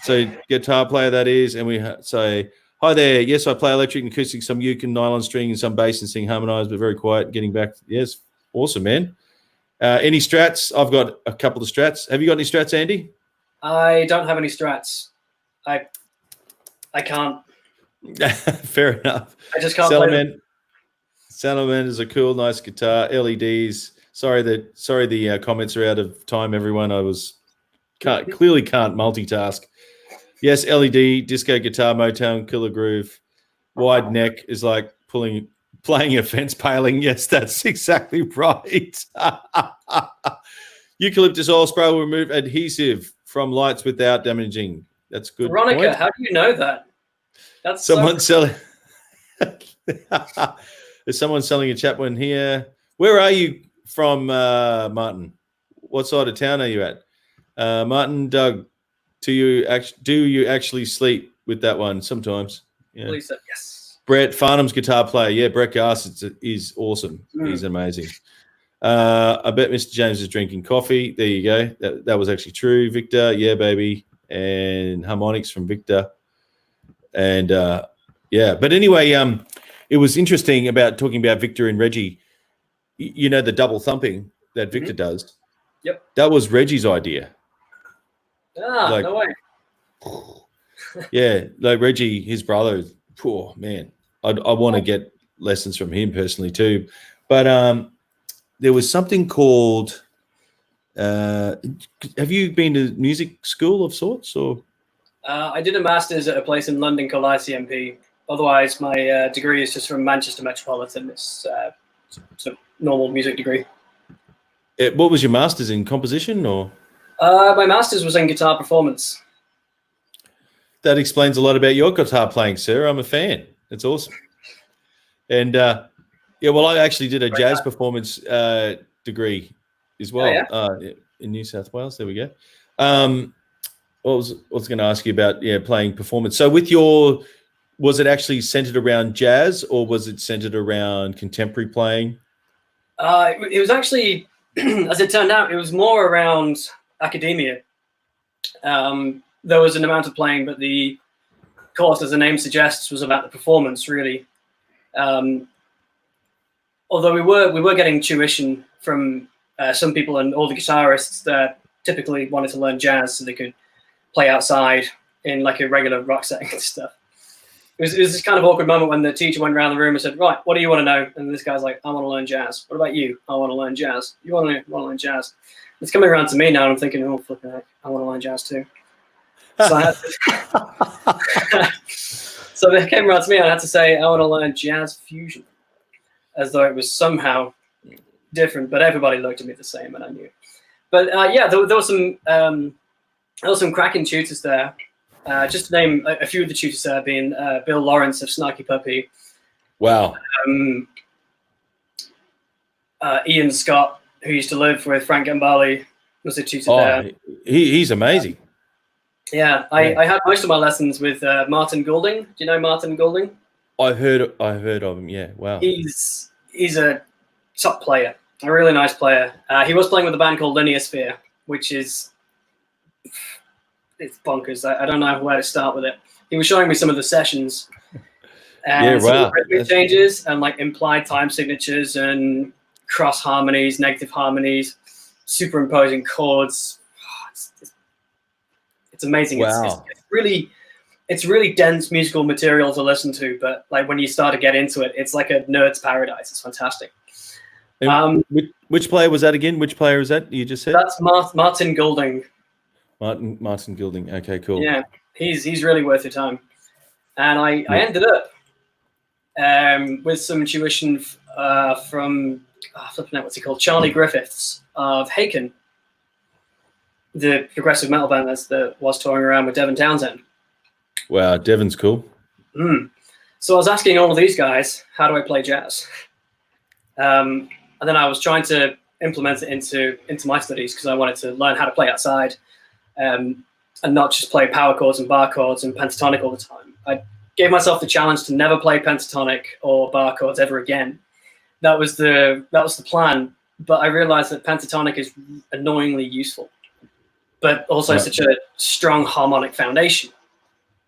So guitar player, that is, and we say, hi there. Yes, I play electric and acoustic, some uke and nylon string and some bass and sing harmonized, but very quiet. Getting back. Yes, awesome, man. Any strats? I've got a couple of strats. Have you got any strats, Andy? I don't have any strats. I can't. Fair enough. I just can't play them. Salomon is a cool, nice guitar. LEDs. Sorry, the comments are out of time, everyone. Clearly can't multitask. Yes, LED, disco guitar, Motown, Killer Groove. Wide neck is like playing a fence paling. Yes, that's exactly right. Eucalyptus oil spray will remove adhesive from lights without damaging. That's good. Veronica, point. How do you know that? That's someone selling. There's someone selling a Chapman here. Where are you from, Martin? What side of town are you at? Martin, Doug, do you actually sleep with that one sometimes? Yeah. Lisa, yes. Brett Farnham's guitar player. Yeah, Brett Garsett is awesome. He's amazing. I bet Mr. James is drinking coffee. There you go. That was actually true. Victor, yeah, baby. And harmonics from Victor. And but anyway, it was interesting about talking about Victor and Reggie. You know, the double thumping that Victor does. Yep. That was Reggie's idea. No way. Yeah, like Reggie, his brother. Poor man. I want to get lessons from him personally too. But there was something called. Have you been to music school of sorts, or? I did a master's at a place in London called ICMP. Otherwise, my degree is just from Manchester Metropolitan. It's a normal music degree. What was your master's in, composition, or? My master's was in guitar performance. That explains a lot about your guitar playing, sir. I'm a fan. It's awesome. And well, I actually did a jazz performance degree as well in New South Wales. There we go. I was going to ask you about playing performance. So was it actually centered around jazz, or was it centered around contemporary playing? It was actually, as it turned out, it was more around academia. There was an amount of playing, but the course, as the name suggests, was about the performance, really. Although we were getting tuition from some people, and all the guitarists that typically wanted to learn jazz so they could play outside in like a regular rock setting and stuff. It was this kind of awkward moment when the teacher went around the room and said, right, what do you want to know? And this guy's like, I want to learn jazz. What about you? I want to learn jazz. You want to learn jazz? It's coming around to me now, and I'm thinking, oh, flipping heck, I want to learn jazz too. So they came around to me, and I had to say, I want to learn jazz fusion, as though it was somehow different, but everybody looked at me the same, and I knew. But there were some cracking tutors there. Just to name a few of the tutors there being Bill Lawrence of Snarky Puppy, Wow. Ian Scott, who used to live with Frank Gambale, was a tutor Oh, there. he's amazing. Yeah, I had most of my lessons with Martin Goulding. Do you know Martin Goulding? I've heard of him. Yeah. Wow. He's a top player, a really nice player. He was playing with a band called Linear Sphere, which is it's bonkers. I don't know where to start with it. He was showing me some of the sessions and some of the rhythmic changes and like implied time signatures and cross harmonies, negative harmonies, superimposing chords. It's amazing. Wow. It's really dense musical material to listen to, but like when you start to get into it, it's like a nerd's paradise. It's fantastic. Which player was that again? Which player is that you just said? That's Martin Goulding. Martin Goulding. Okay, cool. Yeah, he's really worth your time. And I ended up with some tuition from flipping out, what's he called? Charlie Griffiths of Haken, the progressive metal band that was touring around with Devin Townsend. Wow, Devon's cool. So I was asking all of these guys, how do I play jazz? And then I was trying to implement it into my studies because I wanted to learn how to play outside and not just play power chords and bar chords and pentatonic all the time. I gave myself the challenge to never play pentatonic or bar chords ever again. That was the plan. But I realized that pentatonic is annoyingly useful, but also such a strong harmonic foundation.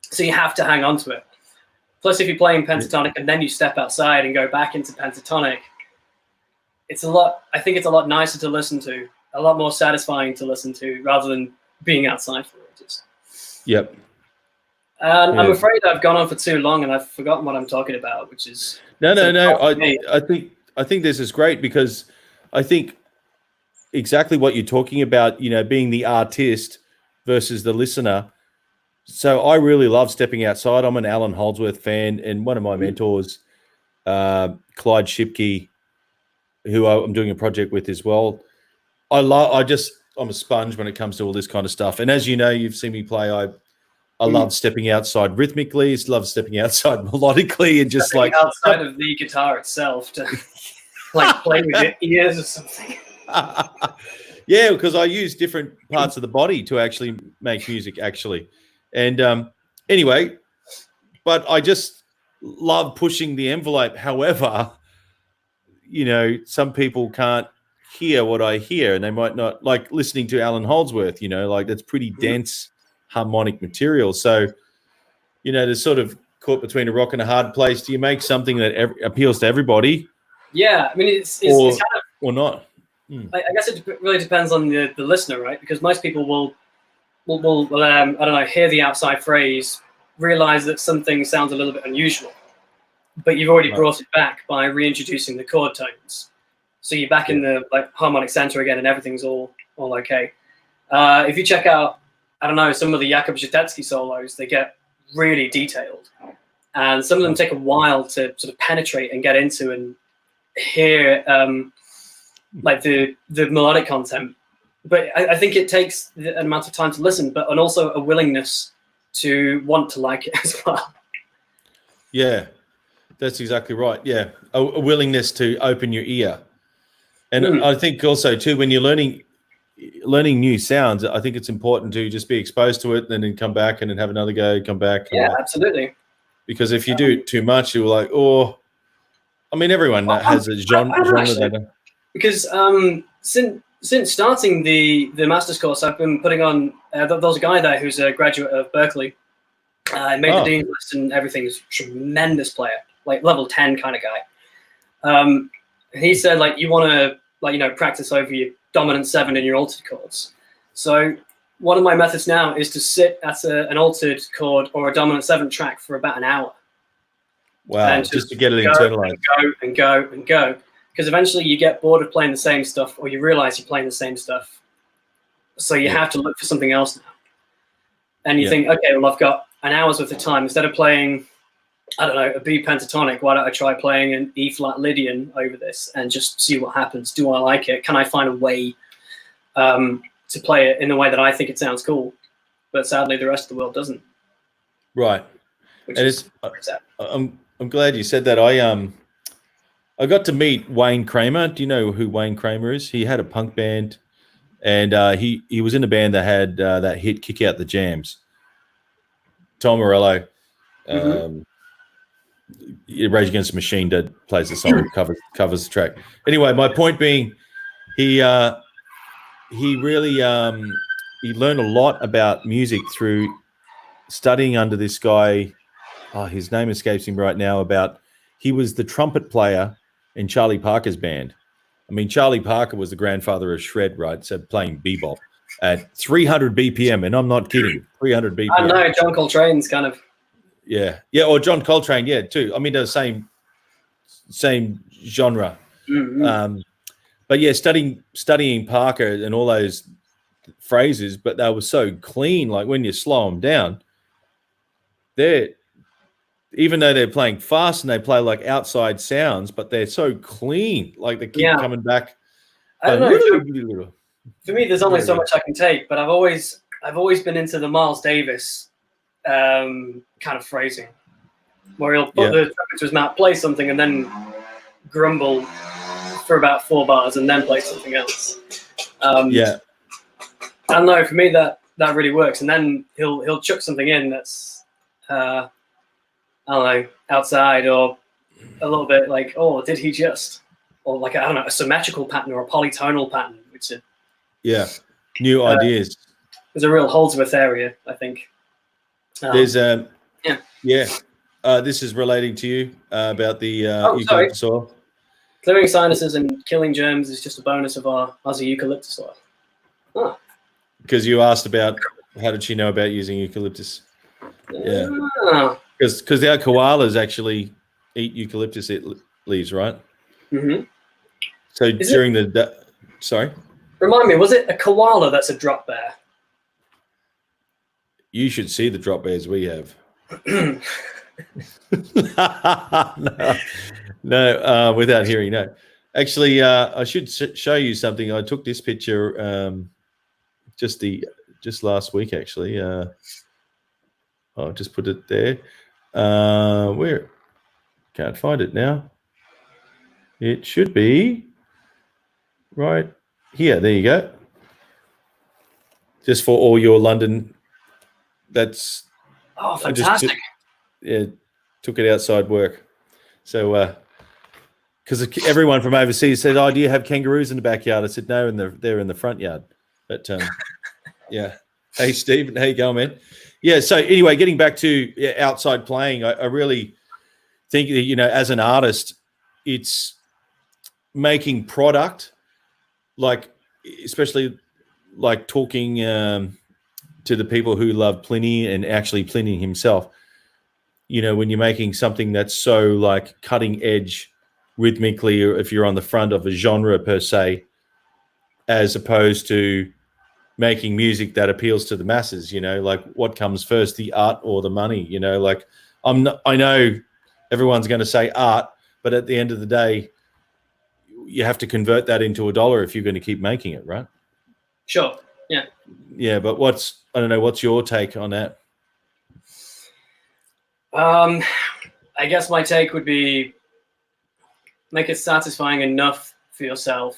So you have to hang on to it. Plus, if you're playing pentatonic and then you step outside and go back into pentatonic, I think it's a lot nicer to listen to, a lot more satisfying to listen to, rather than being outside for ages. Yep. And I'm afraid I've gone on for too long and I've forgotten what I'm talking about, which is no. I think this is great because I think exactly what you're talking about, being the artist versus the listener. So I really love stepping outside. I'm an Alan Holdsworth fan, and one of my mentors, Clyde Shipke, who I'm doing a project with as well. I'm a sponge when it comes to all this kind of stuff. And as you know, you've seen me play. I love stepping outside rhythmically. I love stepping outside melodically, and just stepping outside of the guitar itself to like play with your ears or something. Yeah, because I use different parts of the body to actually make music, actually. And anyway, but I just love pushing the envelope. However, some people can't hear what I hear, and they might not like listening to Alan Holdsworth, like that's pretty dense harmonic material. So, there's sort of caught between a rock and a hard place. Do you make something that appeals to everybody? Yeah, I mean, it's kind of, or not. I guess it really depends on the listener, right? Because most people will I don't know, hear the outside phrase, realize that something sounds a little bit unusual, but you've already brought it back by reintroducing the chord tones. So you're back in the harmonic center again, and everything's all okay. If you check out, I don't know, some of the Jakub Żetecki solos, they get really detailed, and some of them take a while to sort of penetrate and get into and hear like the melodic content. But I think it takes an amount of time to listen, and also a willingness to want to like it as well. Yeah, that's exactly right. Yeah, a willingness to open your ear. And I think also too, when you're learning new sounds, I think it's important to just be exposed to it and then come back and then have another go, come back. Absolutely. Because if you do it too much, you're like, I mean, everyone has a genre. Because since starting the master's course, I've been putting on. There's a guy there who's a graduate of Berkeley. Made the dean's list and everything. He's a tremendous player, like level 10 kind of guy. He said, you want to practice over your dominant 7 and your altered chords. So one of my methods now is to sit at an altered chord or a dominant 7 track for about an hour. Wow, and just to get it internalized. And go. Because eventually you get bored of playing the same stuff, or you realize you're playing the same stuff. So you have to look for something else now. And you think, okay, well, I've got an hour's worth of time. Instead of playing, I don't know, a B pentatonic, why don't I try playing an E flat Lydian over this and just see what happens? Do I like it? Can I find a way to play it in the way that I think it sounds cool? But sadly, the rest of the world doesn't. Right. And I'm glad you said that. I got to meet Wayne Kramer. Do you know who Wayne Kramer is? He had a punk band, and he was in a band that had that hit "Kick Out the Jams." Tom Morello, Mm-hmm. Rage Against the Machine, that plays the song, covers the track. Anyway, my point being, he really he learned a lot about music through studying under this guy. Oh, his name escapes him right now. He was the trumpet player in Charlie Parker's band. I mean, Charlie Parker was the grandfather of shred, right? So playing bebop at 300 BPM, and I'm not kidding, 300 BPM. I know John Coltrane's kind of. Yeah, or John Coltrane, yeah, too. I mean, they're the same genre. Mm-hmm. But yeah, studying Parker and all those phrases, but they were so clean. Like when you slow them down, even though they're playing fast and they play like outside sounds, but they're so clean. Like they keep coming back. I don't know. For me, there's only so much I can take, but I've always been into the Miles Davis kind of phrasing, where he'll put the trumpet to his mouth, play something, and then grumble for about 4 bars, and then play something else. I don't know. For me, that really works, and then he'll chuck something in that's I don't know, outside, or a little bit like, oh, did he just, or like, I don't know, a symmetrical pattern or a polytonal pattern, which is new ideas. There's a real Holdsworth area, I think. There's this is relating to you about the eucalyptus oil. Clearing sinuses and killing germs is just a bonus of our Aussie eucalyptus oil. Huh. Because you asked about how did she know about using eucalyptus? Yeah. Because our koalas actually eat eucalyptus leaves, right? Mm-hmm. So sorry? Remind me, was it a koala that's a drop bear? You should see the drop bears we have. No, without hearing, no. Actually, I should show you something. I took this picture just last week, actually. I'll just put it there. Where? Can't find it now. It should be right here. There you go. Just for all your London. That's fantastic. Took it outside work. So because everyone from overseas said, "Oh, do you have kangaroos in the backyard?" I said, "No, they're in the front yard." But yeah. Hey, Steve, how you going, man? Yeah. So anyway, getting back to outside playing, I really think that, as an artist, it's making product, like especially like talking to the people who love Pliny and actually Pliny himself. When you're making something that's so like cutting edge rhythmically, or if you're on the front of a genre per se, as opposed to making music that appeals to the masses, like what comes first, the art or the money? Like I know everyone's going to say art, but at the end of the day, you have to convert that into $1 if you're going to keep making it, right? Sure. Yeah. Yeah, but I don't know, what's your take on that? I guess my take would be make it satisfying enough for yourself.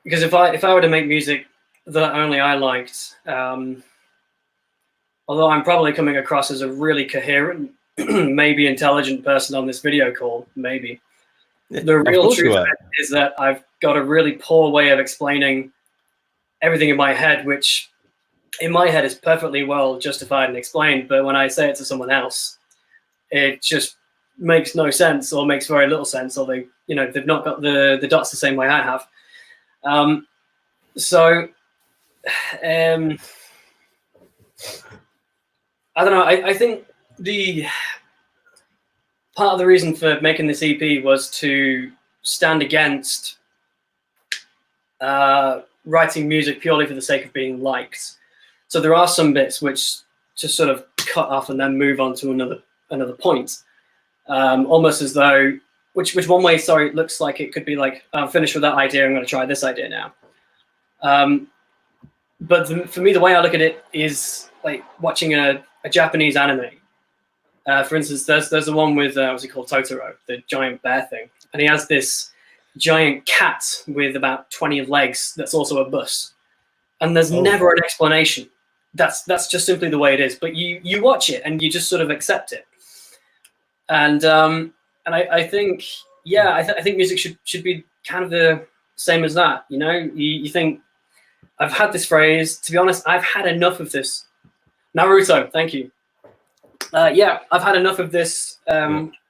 Because if I were to make music that only I liked, although I'm probably coming across as a really coherent, maybe intelligent person on this video call, maybe. The real truth of it is that I've got a really poor way of explaining everything in my head, which in my head is perfectly well justified and explained, but when I say it to someone else, it just makes no sense, or makes very little sense, or they've not got the dots the same way I have. I don't know. I think the part of the reason for making this EP was to stand against writing music purely for the sake of being liked. So there are some bits which just sort of cut off and then move on to another point, almost as though, which one way, sorry, it looks like it could be like, I'm finished with that idea, I'm going to try this idea now. But for me, the way I look at it is like watching a Japanese anime. For instance, there's the one with what's he called, Totoro, the giant bear thing, and he has this giant cat with about 20 legs that's also a bus, and there's never an explanation. That's just simply the way it is. But you watch it and you just sort of accept it. And I think I think music should be kind of the same as that. You know, you think, I've had this phrase. To be honest, I've had enough of this. Naruto, thank you. I've had enough of this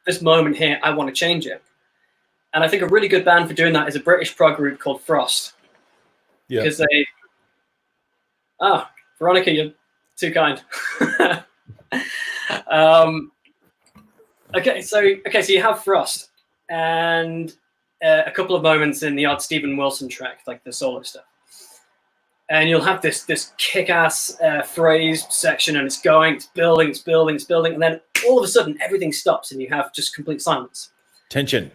this moment here. I want to change it. And I think a really good band for doing that is a British prog group called Frost. Yeah. Because they... Veronica, you're too kind. Okay, so you have Frost and a couple of moments in the odd Stephen Wilson track, like the solo stuff. And you'll have this kick-ass phrase section, and it's building, and then all of a sudden everything stops and you have just complete silence. Tension.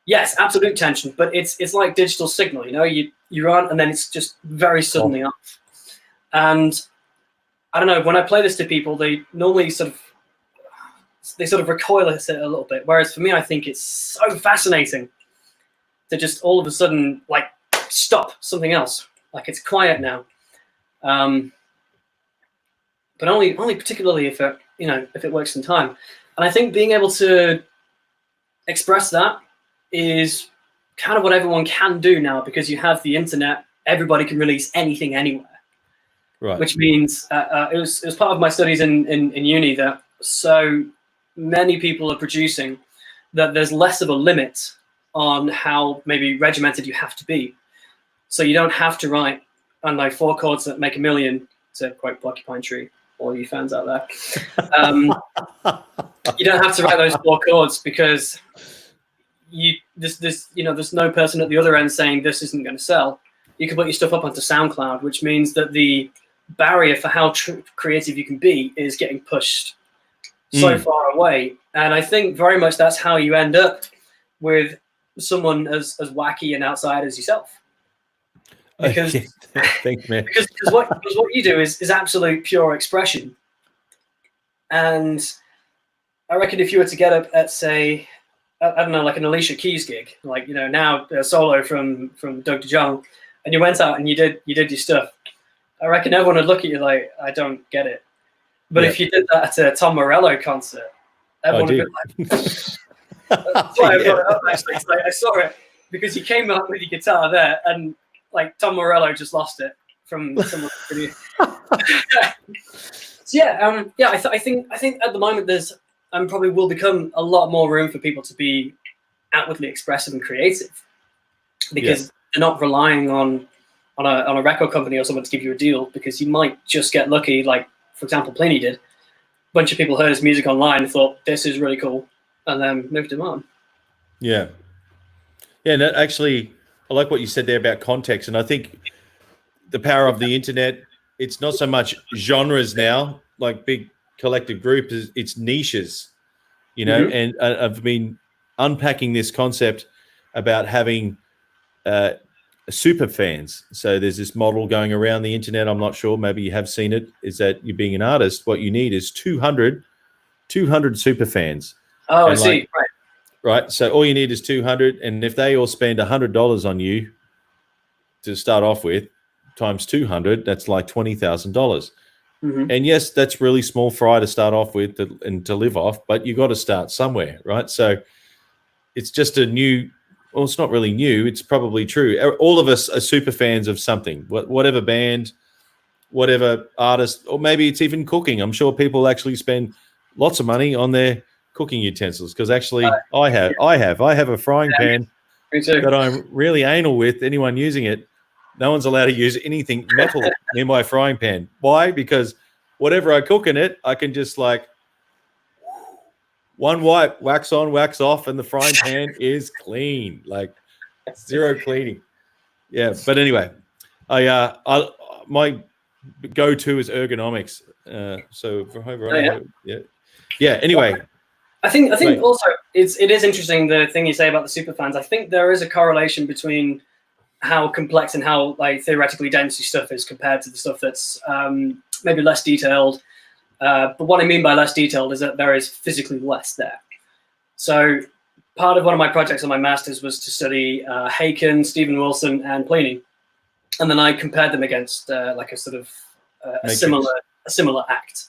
Yes, absolute tension, but it's like digital signal, you know, you're on and then it's just very suddenly off. And I don't know, when I play this to people, they normally sort of recoil at it a little bit. Whereas for me, I think it's so fascinating to just all of a sudden like stop something else. Like it's quiet now, but only particularly if it works in time. And I think being able to express that is kind of what everyone can do now, because you have the internet. Everybody can release anything anywhere, right? Which means it was part of my studies in uni that so many people are producing that there's less of a limit on how maybe regimented you have to be. So you don't have to write, I don't know, 4 chords that make a million, to quote Porcupine Tree, all you fans out there. You don't have to write those 4 chords because there's no person at the other end saying this isn't going to sell. You can put your stuff up onto SoundCloud, which means that the barrier for how creative you can be is getting pushed so far away. And I think very much that's how you end up with someone as wacky and outside as yourself. Because thanks, man. because what you do is absolute pure expression. And I reckon if you were to get up at, say, I don't know, like an Alicia Keys gig, like, you know, now a solo from Dr. Jong, and you went out and you did your stuff, I reckon everyone would look at you like, I don't get it. But if you did that at a Tom Morello concert, everyone would be like, that's why I brought it up, actually. It's like, I saw it because you came up with your guitar there, and like Tom Morello just lost it from someone. So I think at the moment there's probably will become a lot more room for people to be outwardly expressive and creative, because they're not relying on a record company or someone to give you a deal, because you might just get lucky. Like, for example, Pliny did. A bunch of people heard his music online and thought this is really cool, and then moved him on. Yeah. And actually, I like what you said there about context, and I think the power of the internet, it's not so much genres now, like big collective groups, it's niches, you know. And I've been unpacking this concept about having super fans. So there's this model going around the internet, I'm not sure, maybe you have seen it, is that you being an artist, what you need is 200 super fans. Oh, I see. Right. So all you need is 200. And if they all spend $100 on you to start off with, times 200, that's like $20,000. And yes, that's really small fry to start off with and to live off, but you got to start somewhere, right? So it's just well, it's not really new. It's probably true. All of us are super fans of something, whatever band, whatever artist, or maybe it's even cooking. I'm sure people actually spend lots of money on their cooking utensils, because actually I have a frying pan that I'm really anal with. Anyone using it, no one's allowed to use anything metal in my frying pan. Why? Because whatever I cook in it, I can just like one wipe, wax on, wax off, and the frying pan is clean, like zero cleaning. Yeah, but anyway, my go-to is ergonomics. So for anyway. I think also it is interesting, the thing you say about the super fans. I think there is a correlation between how complex and how like theoretically dense your stuff is compared to the stuff that's maybe less detailed. But what I mean by less detailed is that there is physically less there. So part of one of my projects on my master's was to study Haken, Stephen Wilson, and Pliny, and then I compared them against like a sort of a similar act.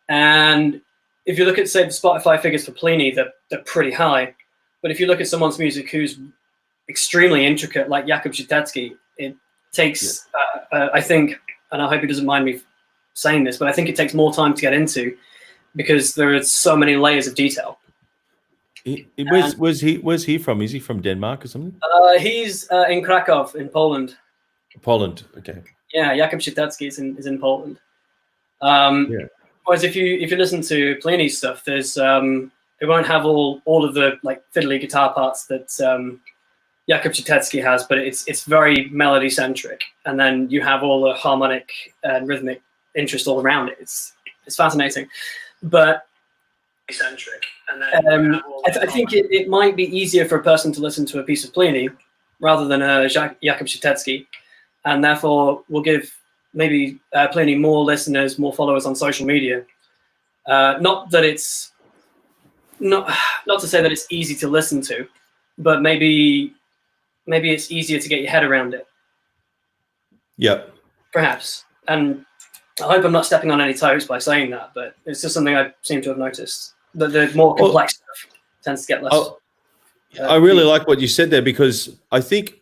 And if you look at, say, the Spotify figures for Pliny, they're pretty high. But if you look at someone's music who's extremely intricate, like Jakub Czytecki, it takes, I think, and I hope he doesn't mind me saying this, but I think it takes more time to get into because there are so many layers of detail. Where's he from? Is he from Denmark or something? He's in Krakow in Poland. Poland, okay. Yeah, Jakub Czytecki is in Poland. Whereas if you listen to Pliny's stuff, there's it won't have all of the like fiddly guitar parts that Jakub Czytecki has, but it's very melody centric, and then you have all the harmonic and rhythmic interest all around it. It's fascinating, but eccentric. And then I think it might be easier for a person to listen to a piece of Pliny rather than Jakub Czytecki, and therefore will give maybe Pliny more listeners, more followers on social media. Not that it's not to say that it's easy to listen to, but maybe it's easier to get your head around it. Yep. Perhaps. And I hope I'm not stepping on any toes by saying that, but it's just something I seem to have noticed. That the more complex stuff tends to get less. I really like what you said there, because I think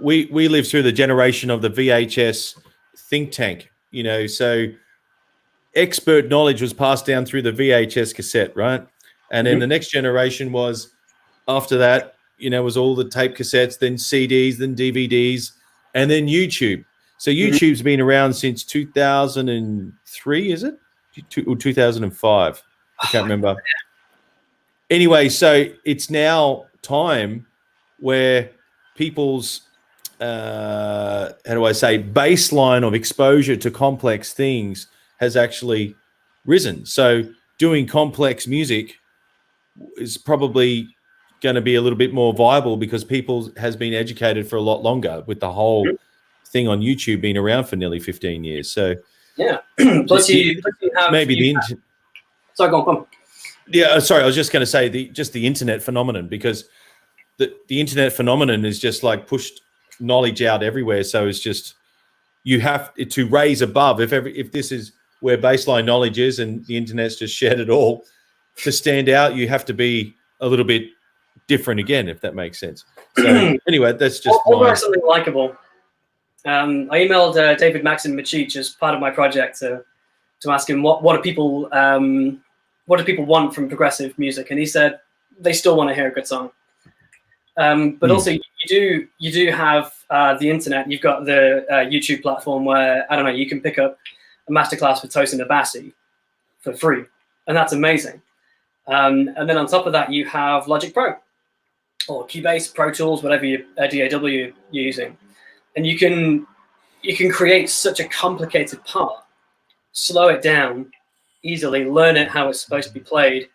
we lived through the generation of the VHS think tank, so expert knowledge was passed down through the VHS cassette, right? And then the next generation was, after that, was all the tape cassettes, then CDs, then DVDs, and then YouTube. So YouTube's been around since 2003, is it? Or 2005? I can't remember. Anyway, so it's now time where people's, baseline of exposure to complex things has actually risen. So doing complex music is probably going to be a little bit more viable because people has been educated for a lot longer, with the whole thing on YouTube being around for nearly 15 years. So yeah, plus you have maybe sorry, go on. Yeah, sorry, I was just going to say the internet phenomenon, because the internet phenomenon is just like pushed knowledge out everywhere. So it's just, you have to raise above. If this is where baseline knowledge is and the internet's just shared it all, to stand out, you have to be a little bit different again, if that makes sense. So anyway, that's just something likable. I emailed David Maxon Machich as part of my project to ask him what do people want from progressive music, and he said they still want to hear a good song. But also you do have the internet. You've got the YouTube platform where, I don't know, you can pick up a masterclass with Tosin Abasi for free, and that's amazing. And then on top of that, you have Logic Pro or Cubase, Pro Tools, whatever DAW you're using, and you can create such a complicated part, slow it down easily, learn it how it's supposed to be played,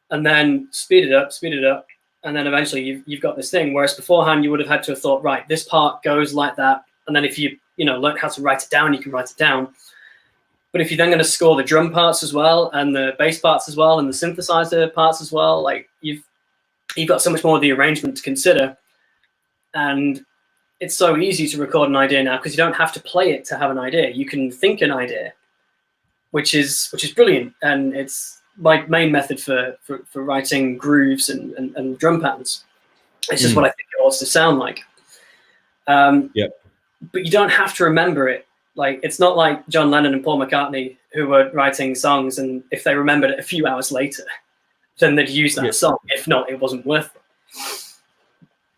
and then speed it up, and then eventually you've got this thing. Whereas beforehand, you would have had to have thought, right, this part goes like that, and then if you learn how to write it down, you can write it down. But if you're then going to score the drum parts as well, and the bass parts as well, and the synthesizer parts as well, like you've got so much more of the arrangement to consider. And it's so easy to record an idea now because you don't have to play it to have an idea. You can think an idea, which is brilliant. And it's my main method for writing grooves and drum patterns. It's just what I think it ought to sound like. But you don't have to remember it. Like, it's not like John Lennon and Paul McCartney, who were writing songs, and if they remembered it a few hours later, then they'd use that song. If not, it wasn't worth it.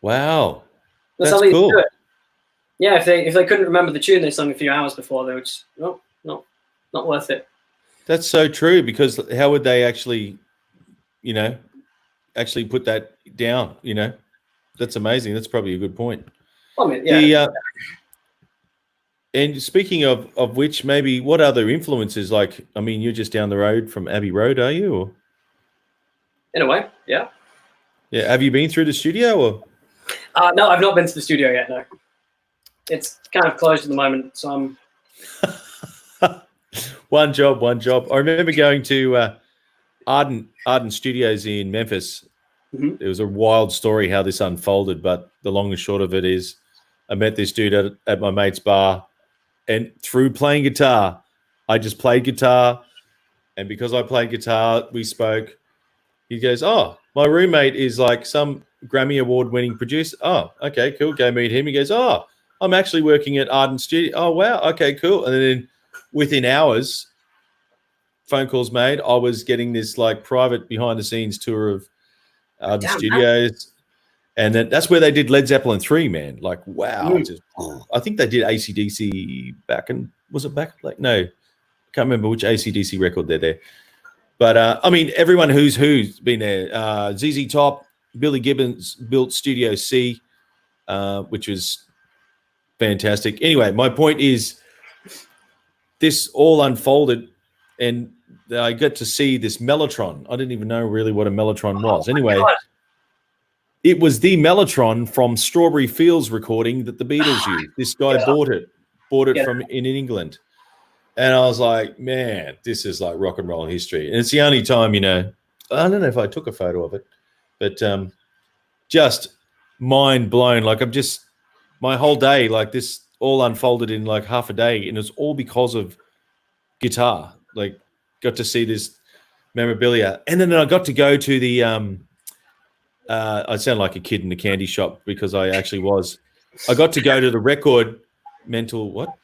Wow, that's cool. Yeah, if they couldn't remember the tune they sung a few hours before, they would just, not worth it. That's so true, because how would they actually put that down? That's amazing. That's probably a good point. I mean, yeah. And speaking of which, maybe what other influences? Like, I mean, you're just down the road from Abbey Road, are you? Or? In a way, yeah. Yeah. Have you been through the studio? Or? No, I've not been to the studio yet. No, it's kind of closed at the moment, so I'm. One job. I remember going to Arden Studios in Memphis. Mhm. It was a wild story how this unfolded, but the long and short of it is I met this dude at my mate's bar, and through playing guitar, I just played guitar, and because I played guitar, we spoke. He goes, "Oh, my roommate is like some Grammy Award-winning producer." Oh, okay, cool. Go meet him. He goes, "Oh, I'm actually working at Arden Studio." Oh, wow. Okay, cool. And then within hours, phone calls made. I was getting this like private behind-the-scenes tour of Arden Damn, Studios, and that's where they did Led Zeppelin 3, man. Like, wow. Just, I think they did AC/DC back in, was it back? Like, no, I can't remember which AC/DC record they're there. But I mean, everyone who's been there. ZZ Top, Billy Gibbons built Studio C, which was fantastic. Anyway, my point is, this all unfolded, and I got to see this Mellotron. I didn't even know really what a Mellotron was. Anyway, it was the Mellotron from Strawberry Fields recording that the Beatles used. This guy bought it from in England. And I was like, man, this is like rock and roll history. And it's the only time, I don't know if I took a photo of it, but just mind blown. Like my whole day, like this all unfolded in like half a day. And it's all because of guitar. Like got to see this memorabilia. And then I got to go to the, I sound like a kid in a candy shop because I actually was. I got to go to the record mental, what?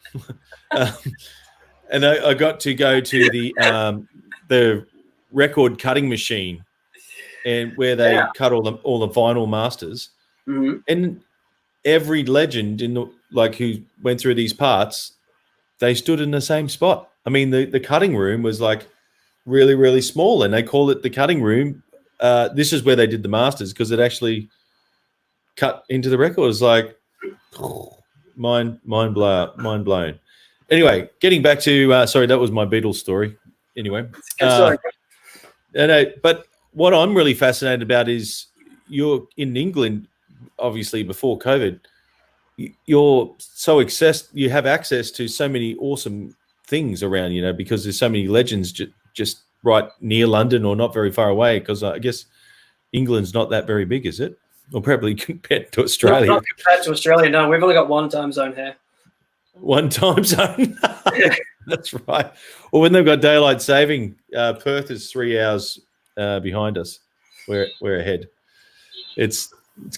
And I got to go to the record cutting machine, and where they cut all the vinyl masters. Mm-hmm. And every legend in who went through these parts, they stood in the same spot. I mean, the cutting room was like really, really small, and they call it the cutting room. This is where they did the masters because it actually cut into the record. It was like mind blown. Anyway, getting back to sorry, that was my Beatles story. Anyway, sorry. But what I'm really fascinated about is you're in England, obviously before COVID. You're so you have access to so many awesome things around, because there's so many legends just right near London or not very far away. Because I guess England's not that very big, is it? Or probably compared to Australia. Not compared to Australia, no. We've only got one time zone here. One time zone. That's right. Well, when they've got daylight saving, Perth is 3 hours behind us. We're ahead. It's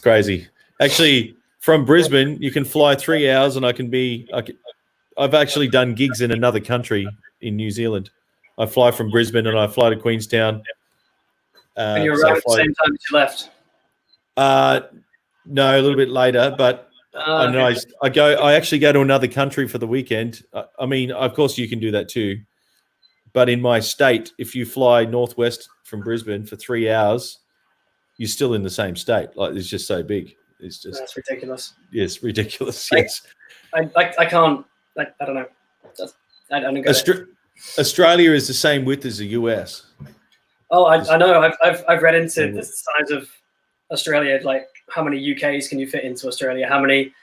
crazy. Actually, from Brisbane, you can fly 3 hours, and I've actually done gigs in another country in New Zealand. I fly from Brisbane and I fly to Queenstown. And you arrived at the same time as you left? No, a little bit later, but. I actually go to another country for the weekend. I mean, of course, you can do that too. But in my state, if you fly northwest from Brisbane for 3 hours, you're still in the same state. Like, it's just so big. It's just that's ridiculous. Yes, ridiculous. Yes, I can't. I don't know. I don't get it. Australia is the same width as the US. Oh, I know. I've read into the size of Australia, like how many UKs can you fit into Australia? How many?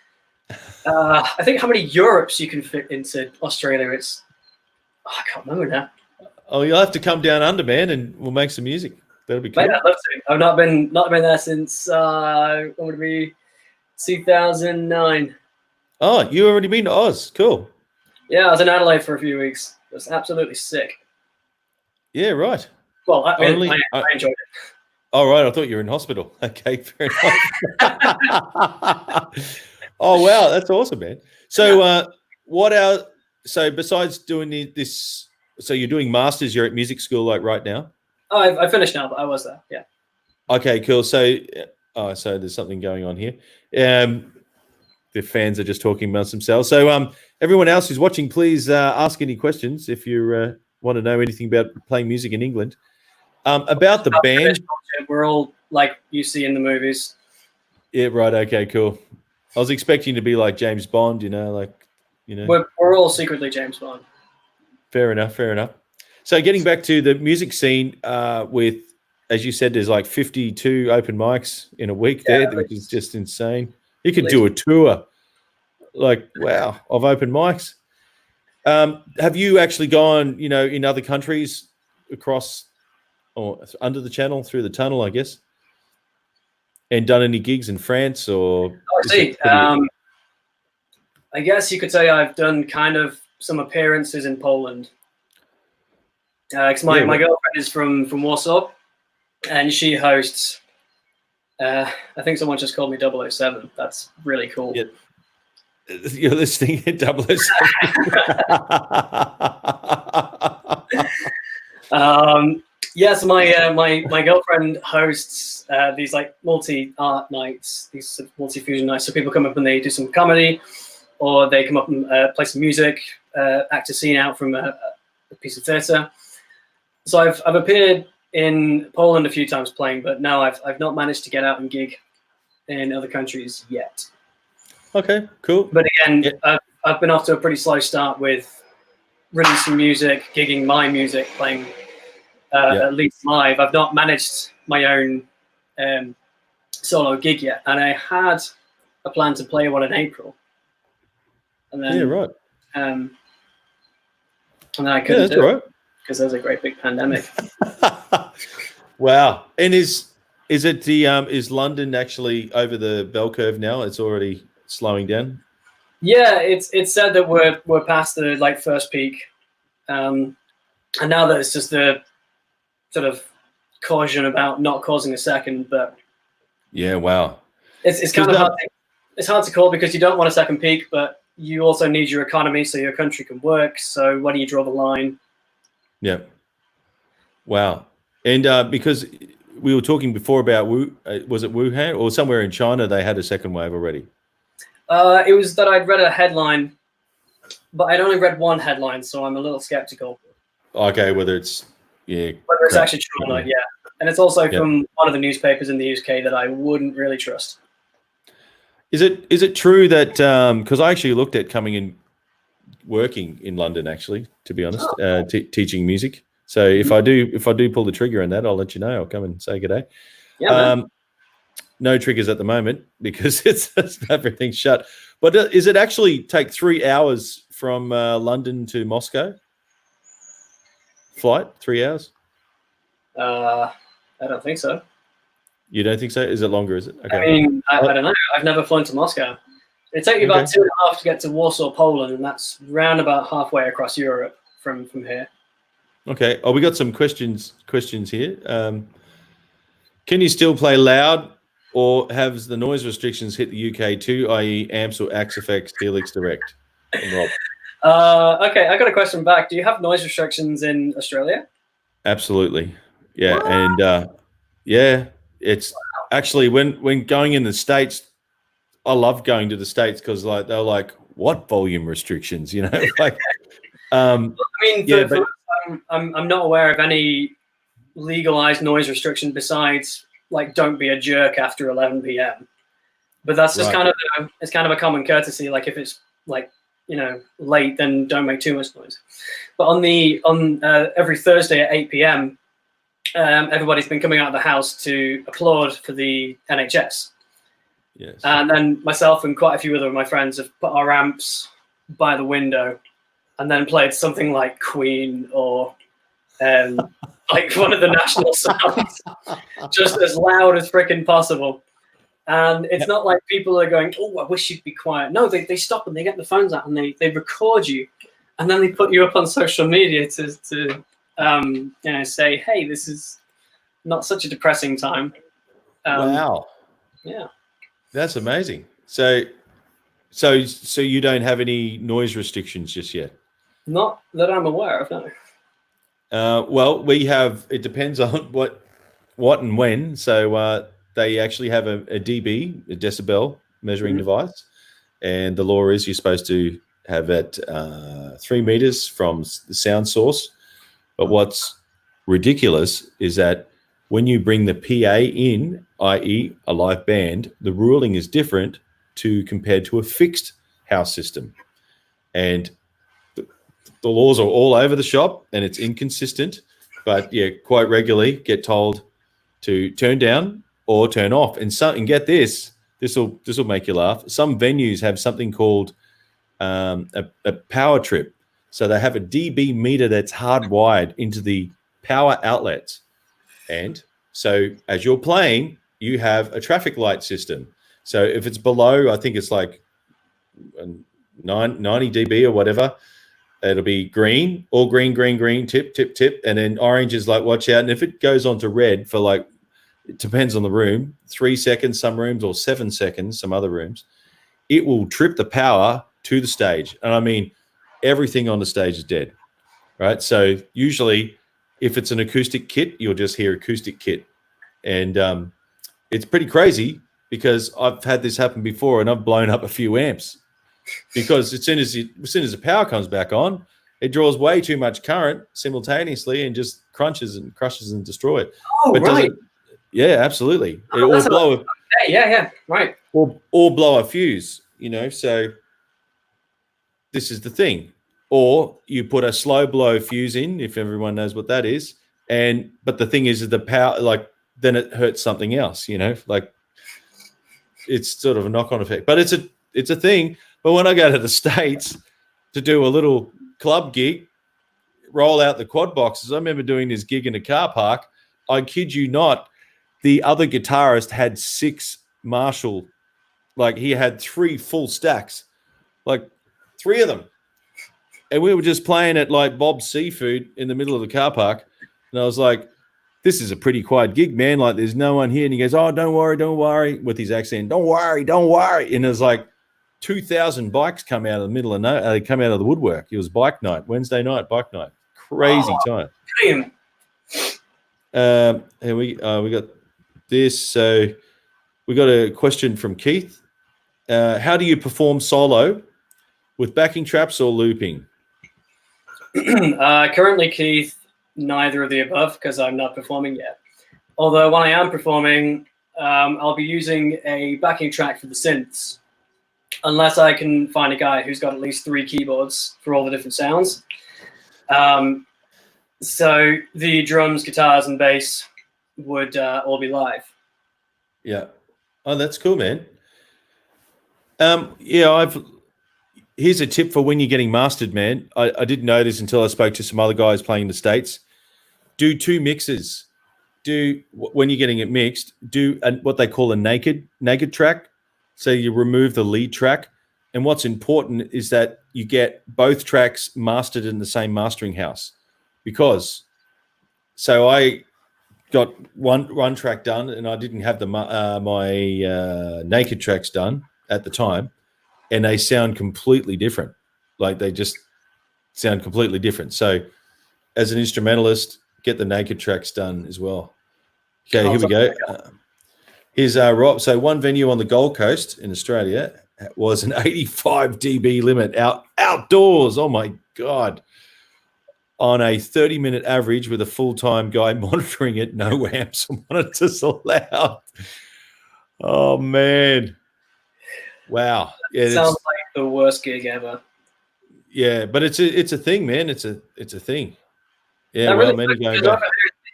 I think how many Europes you can fit into Australia. I can't remember now. Oh, you'll have to come down under, man, and we'll make some music. That'll be cool. Mate, I'd love to. I've not been there since what would it be, 2009. Oh, you already been to Oz? Cool. Yeah, I was in Adelaide for a few weeks. It was absolutely sick. Yeah, right. Well, I enjoyed it. Oh, right. I thought you were in hospital. Okay, fair enough. Oh, wow. That's awesome, man. So so besides doing this, so you're doing masters, you're at music school like right now? Oh, I finished now, but I was there. Yeah. Okay, cool. So there's something going on here. The fans are just talking amongst themselves. So everyone else who's watching, please ask any questions if you want to know anything about playing music in England. About the band. We're all like you see in the movies. Yeah, right. Okay, cool. I was expecting to be like James Bond, We're all secretly James Bond. Fair enough. So getting back to the music scene, with, as you said, there's like 52 open mics in a week there, which is just insane. You could do a tour, like, wow, of open mics. Have you actually gone, in other countries across or under the channel, through the tunnel, I guess, and done any gigs in France or? Oh, I see. I guess you could say I've done kind of some appearances in Poland. Because my girlfriend is from Warsaw, and she hosts. I think someone just called me 007. That's really cool. Yeah. You're listening at 007. Yes, my girlfriend hosts these like multi-art nights, these sort of multi-fusion nights. So people come up and they do some comedy, or they come up and play some music, act a scene out from a piece of theatre. So I've appeared in Poland a few times playing, but no, I've not managed to get out and gig in other countries yet. Okay, cool. But again, yeah. I've been off to a pretty slow start with releasing music, gigging my music, playing at least live. I've not managed my own solo gig yet, and I had a plan to play one in April. And then, right. And then I couldn't do it because there's a great big pandemic. Wow! And is it the is London actually over the bell curve now? It's already slowing down. Yeah, it's said that we're past the first peak, and now that it's just the sort of caution about not causing a second. But yeah, wow, it's kind of hard. It's hard to call because you don't want a second peak, but you also need your economy so your country can work. So where do you draw the line? Yeah. Wow. And because we were talking before about was it Wuhan or somewhere in China? They had a second wave already. It was that I'd read a headline, but I'd only read one headline, so I'm a little skeptical. Okay, whether it's actually true or not, yeah. And it's also from one of the newspapers in the UK that I wouldn't really trust. Is it true that because I actually looked at coming in, working in London actually, to be honest, teaching music. So if I do pull the trigger on that, I'll let you know. I'll come and say good day. Yeah. No triggers at the moment because it's everything's shut. But is it actually take 3 hours from London to Moscow? Flight 3 hours? I don't think so. You don't think so? Is it longer? Is it? Okay. I mean, I don't know. I've never flown to Moscow. It takes you about 2.5 to get to Warsaw, Poland, and that's round about halfway across Europe from here. Okay. Oh, we got some questions here. Can you still play loud, or have the noise restrictions hit the UK too, i.e. amps or Axe Effects, Helix Direct? And Rob. Okay, I got a question back. Do you have noise restrictions in Australia? Absolutely. Yeah. What? And it's actually when going in the States, I love going to the States because they're like, what volume restrictions? Like I mean, I'm not aware of any legalized noise restriction besides don't be a jerk after 11 p.m. But that's just kind of a common courtesy. Like if it's late, then don't make too much noise. But on every Thursday at 8 p.m. Everybody's been coming out of the house to applaud for the NHS. Yes. And then myself and quite a few other of my friends have put our amps by the window and then played something like Queen or one of the national songs, just as loud as freaking possible. And it's not like people are going, oh, I wish you'd be quiet. No, they stop and they get the phones out and they record you. And then they put you up on social media to say, hey, this is not such a depressing time. Wow. Yeah. That's amazing. So you don't have any noise restrictions just yet? Not that I'm aware of, no. Well, we have. It depends on what and when. So they actually have a dB, a decibel measuring device, and the law is you're supposed to have it 3 meters from the sound source. But what's ridiculous is that when you bring the PA in, i.e. a live band, the ruling is different compared to a fixed house system. And the laws are all over the shop and it's inconsistent, but quite regularly get told to turn down or turn off. And get this will make you laugh. Some venues have something called a power trip. So they have a dB meter that's hardwired into the power outlets. And so as you're playing, you have a traffic light system. So if it's below, I think it's like 90 dB or whatever, it'll be green, all green, green, green, tip, tip, tip. And then orange is like, watch out. And if it goes on to red for like, it depends on the room, 3 seconds, some rooms, or 7 seconds, some other rooms, it will trip the power to the stage. And I mean, everything on the stage is dead, right? So usually if it's an acoustic kit, you'll just hear acoustic kit. And it's pretty crazy because I've had this happen before and I've blown up a few amps because as soon as the power comes back on, it draws way too much current simultaneously and just crushes and destroys it. Oh, but right. Yeah, absolutely. Oh, or blow right. Or blow a fuse, so this is the thing. Or you put a slow blow fuse in, if everyone knows what that is. But the thing is the power, like, then it hurts something else, like it's sort of a knock-on effect. But it's a thing. But when I go to the States to do a little club gig, roll out the quad boxes, I remember doing this gig in a car park. I kid you not, the other guitarist had 6 Marshall, like he had 3 full stacks, like 3 of them. And we were just playing at like Bob's Seafood in the middle of the car park. And I was like, this is a pretty quiet gig, man. Like there's no one here. And he goes, oh, don't worry, with his accent. Don't worry. And there's like 2,000 bikes come out of the middle of they come out of the woodwork. It was bike night, Wednesday night, bike night. Crazy time. Damn. Here we got this. So we got a question from Keith. How do you perform solo with backing traps or looping? Currently, Keith, neither of the above because I'm not performing yet. Although when I am performing, I'll be using a backing track for the synths, unless I can find a guy who's got at least 3 keyboards for all the different sounds. So the drums, guitars, and bass would all be live. Yeah. Oh, that's cool, man. Here's a tip for when you're getting mastered, man. I didn't know this until I spoke to some other guys playing in the States. Do 2 mixes. When you're getting it mixed, do what they call a naked track. So you remove the lead track. And what's important is that you get both tracks mastered in the same mastering house. So I got one track done and I didn't have my naked tracks done at the time. And they sound completely different. Like they just sound completely different. So as an instrumentalist, get the naked tracks done as well. Okay, here we go. Here's Rob. So one venue on the Gold Coast in Australia was an 85 dB limit outdoors. Oh my God. On a 30-minute average with a full-time guy monitoring it, no amps or monitors allowed. Oh man. Wow. Yeah, sounds like the worst gig ever. Yeah, but it's a thing, man. It's a thing. Yeah, well, many going back.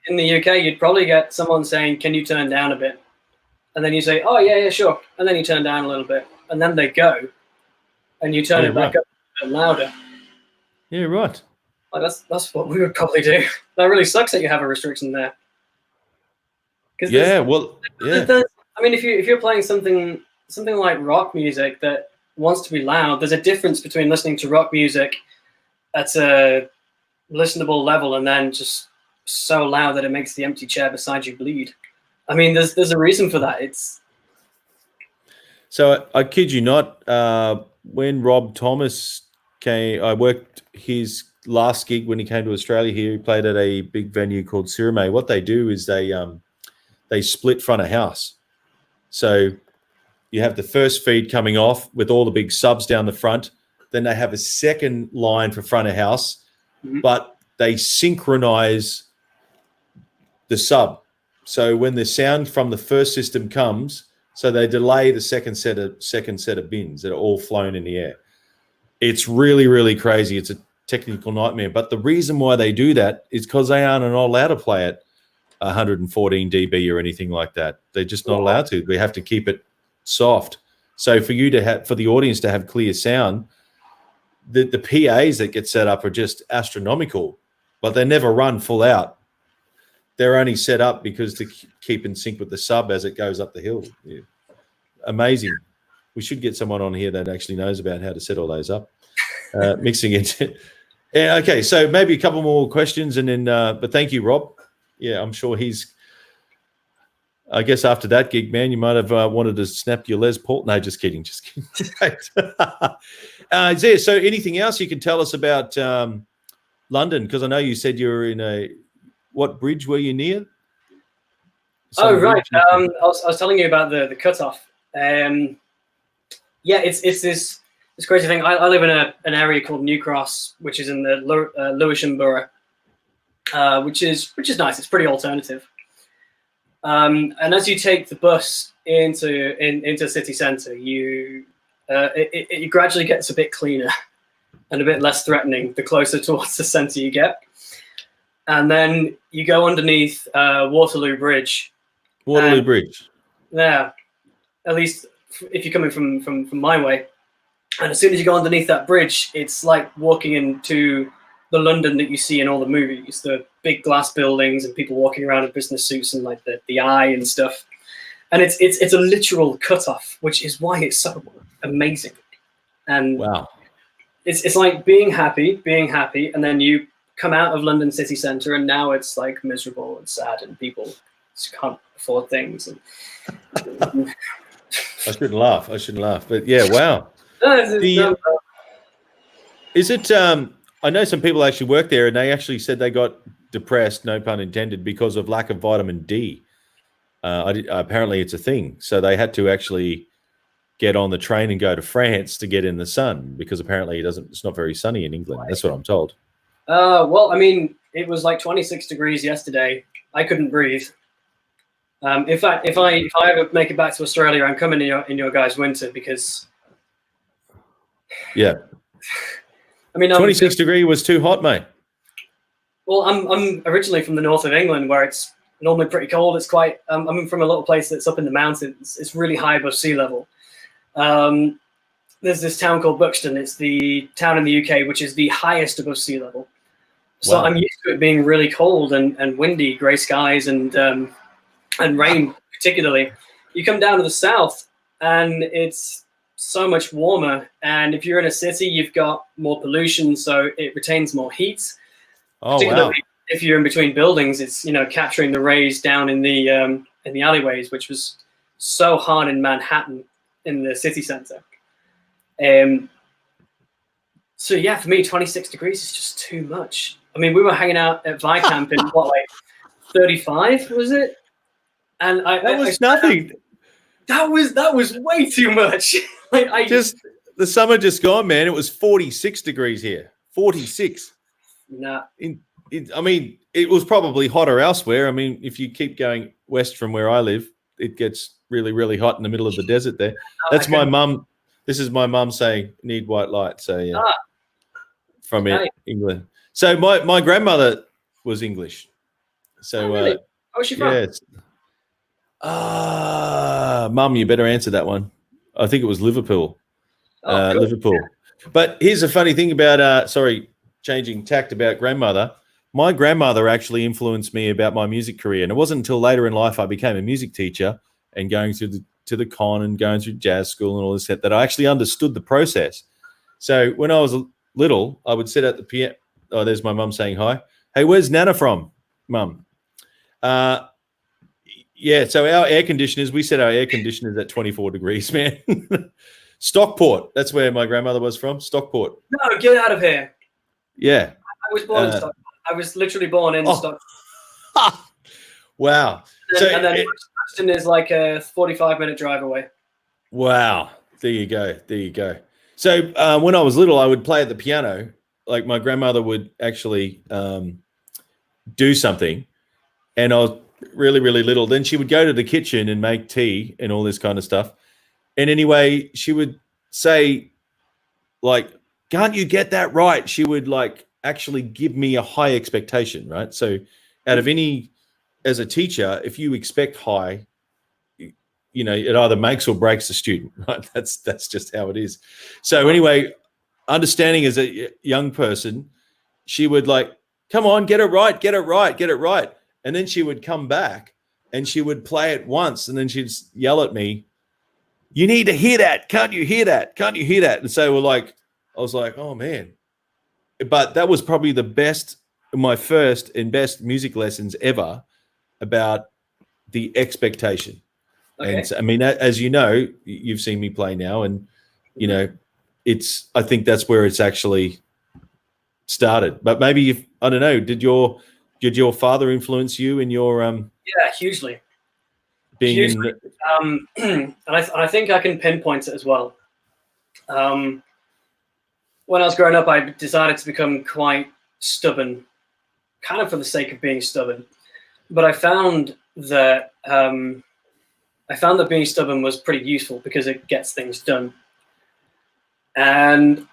In the UK, you'd probably get someone saying, "Can you turn down a bit?" And then you say, "Oh yeah, sure." And then you turn down a little bit, and then they go, and you turn it back up a bit louder. Yeah, right. Like that's what we would probably do. That really sucks that you have a restriction there. Yeah, I mean, if you're playing something like rock music that wants to be loud, there's a difference between listening to rock music at a listenable level and then just so loud that it makes the empty chair beside you bleed. I mean, there's a reason for that. So I kid you not, when Rob Thomas came, I worked his last gig when he came to Australia here. He played at a big venue called Sirime. What they do is they split front of house. So you have the first feed coming off with all the big subs down the front. Then they have a second line for front of house, but they synchronize the sub. So when the sound from the first system comes, so they delay the second set of bins that are all flown in the air. It's really, really crazy. It's a technical nightmare. But the reason why they do that is because they aren't allowed to play at 114 dB or anything like that. They're just not allowed to. We have to keep it soft. So for the audience to have clear sound, the PAs that get set up are just astronomical, but they never run full out. They're only set up because to keep in sync with the sub as it goes up the hill. Yeah. Amazing. We should get someone on here that actually knows about how to set all those up. Mixing it. Yeah, okay, so maybe a couple more questions, and then. But thank you, Rob. Yeah, I'm sure he's. I guess after that gig, man, you might have wanted to snap your Les Paul. No, just kidding, just kidding. Is there so anything else you can tell us about London? Because I know you said you were in what bridge were you near? Right. I was telling you about the cutoff. Yeah, it's this crazy thing. I live in an area called New Cross, which is in the Lewisham borough, which is nice. It's pretty alternative. And as you take the bus into city centre, it gradually gets a bit cleaner and a bit less threatening the closer towards the centre you get. And then you go underneath Waterloo Bridge. Waterloo Bridge. Yeah, at least if you're coming from my way. And as soon as you go underneath that bridge, it's like walking into the London that you see in all the movies, the big glass buildings and people walking around in business suits and like the eye and stuff. And it's a literal cutoff, which is why it's so amazing. And wow, it's like being happy, and then you come out of London city centre, and now it's like miserable and sad, and people just can't afford things. And I shouldn't laugh, but yeah, wow. Is it? I know some people actually work there, and they actually said they got depressed, no pun intended, because of lack of vitamin D. Apparently, it's a thing, so they had to actually get on the train and go to France to get in the sun because apparently it's not very sunny in England. That's what I'm told. Well, I mean, it was like 26 degrees yesterday. I couldn't breathe. In fact, if I ever make it back to Australia, I'm coming in your guys' winter because. Yeah. I mean, 26 degree was too hot, mate. Well, I'm originally from the north of England, where it's normally pretty cold. It's quite. I'm from a little place that's up in the mountains. It's really high above sea level. There's this town called Buxton. It's the town in the UK which is the highest above sea level. So wow. I'm used to it being really cold and windy, grey skies and rain particularly. You come down to the south and it's so much warmer. And if you're in a city, you've got more pollution, so it retains more heat. Oh, wow. If you're in between buildings, it's capturing the rays down in the alleyways, which was so hard in Manhattan in the city centre. So yeah, for me, 26 degrees is just too much. I mean, we were hanging out at Vicamp in what, like 35 was it? And that was nothing. That was way too much. The summer just gone, man. It was 46 degrees here. 46. Nah. I mean, it was probably hotter elsewhere. I mean, if you keep going west from where I live, it gets really, really hot in the middle of the desert there. That's my mum. This is my mum saying, need white light. So, yeah, from England. So my grandmother was English. So, really? Where's she from? Yes. Mum, you better answer that one. I think it was Liverpool. Cool. Liverpool. But here's a funny thing about, changing tact about grandmother. My grandmother actually influenced me about my music career. And it wasn't until later in life I became a music teacher and going through to the con and going through jazz school and all this that I actually understood the process. So when I was little, I would sit at the piano. Oh, there's my mum saying hi. Hey, where's Nana from, Mum? Yeah, so our air conditioners, we set our air conditioners at 24 degrees, man. Stockport, that's where my grandmother was from, Stockport. No, get out of here. Yeah. I was born in Stockport. I was literally born in Stockport. Wow. And then Buxton is like a 45-minute drive away. Wow. There you go. So when I was little, I would play at the piano. Like my grandmother would actually do something, and I was really, really little. Then she would go to the kitchen and make tea and all this kind of stuff. And anyway, she would say, like, can't you get that right? She would like actually give me a high expectation, right? So out of any, as a teacher, if you expect high, it either makes or breaks the student, right? That's just how it is. So anyway, understanding as a young person, she would like, come on, get it right, get it right, get it right. And then she would come back and she would play it once and then she'd yell at me, you need to hear that. Can't you hear that? Can't you hear that? And so I was like, oh man. But that was probably my first and best music lessons ever about the expectation. Okay. And so, I mean, as you know, you've seen me play now, and you know, I think that's where it's actually started. But maybe I don't know, did your father influence you in your yeah, hugely being hugely. And I think I can pinpoint it as well. When I was growing up, I decided to become quite stubborn, kind of for the sake of being stubborn. But I found that being stubborn was pretty useful because it gets things done. And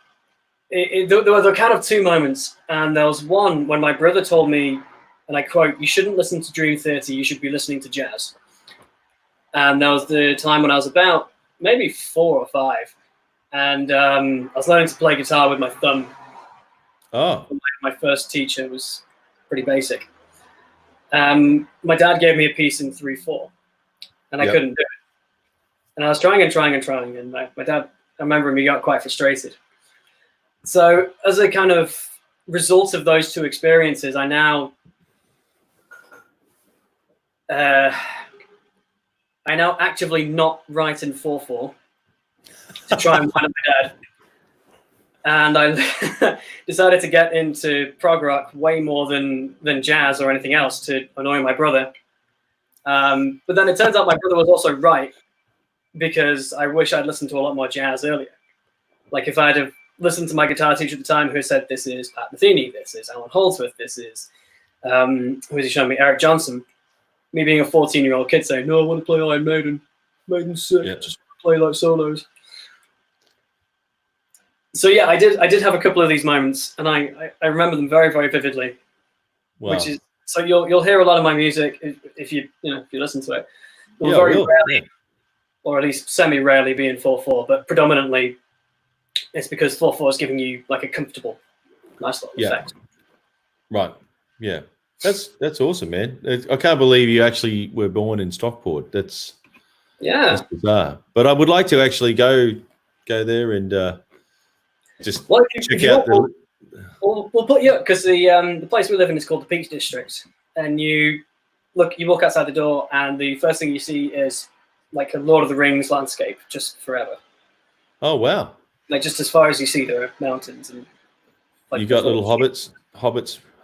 there were kind of two moments. And there was one when my brother told me, and I quote, "You shouldn't listen to Dream Theater, you should be listening to jazz." And that was the time when I was about maybe 4 or 5. And I was learning to play guitar with my thumb. Oh. My first teacher was pretty basic. My dad gave me a piece in 3/4, and I couldn't do it. And I was trying, and my dad, I remember he got quite frustrated. So as a kind of result of those two experiences, I now actively not write in 4/4 to try and find my dad. And I decided to get into prog rock way more than jazz or anything else to annoy my brother. But then it turns out my brother was also right, because I wish I'd listened to a lot more jazz earlier. Like if I'd have listened to my guitar teacher at the time who said, this is Pat Metheny, this is Alan Holdsworth, this is, who was he showing me, Eric Johnson. Me being a 14-year-old kid saying, no, I want to play Iron Maiden. Maiden's sick, just play like solos. So yeah, I did have a couple of these moments, and I remember them very, very vividly. Wow. Which is, so you'll hear a lot of my music if you listen to it. It will very rarely, or at least semi-rarely, be in 4/4, but predominantly it's because 4/4 is giving you like a comfortable, nice little effect. Right. Yeah. That's awesome, man. I can't believe you actually were born in Stockport. That's bizarre. But I would like to actually go there and just check out the. We'll put you up, because the place we live in is called the Peach District, and you walk outside the door, and the first thing you see is like a Lord of the Rings landscape, just forever. Oh wow! Like just as far as you see, there are mountains and. Like, you got little hobbits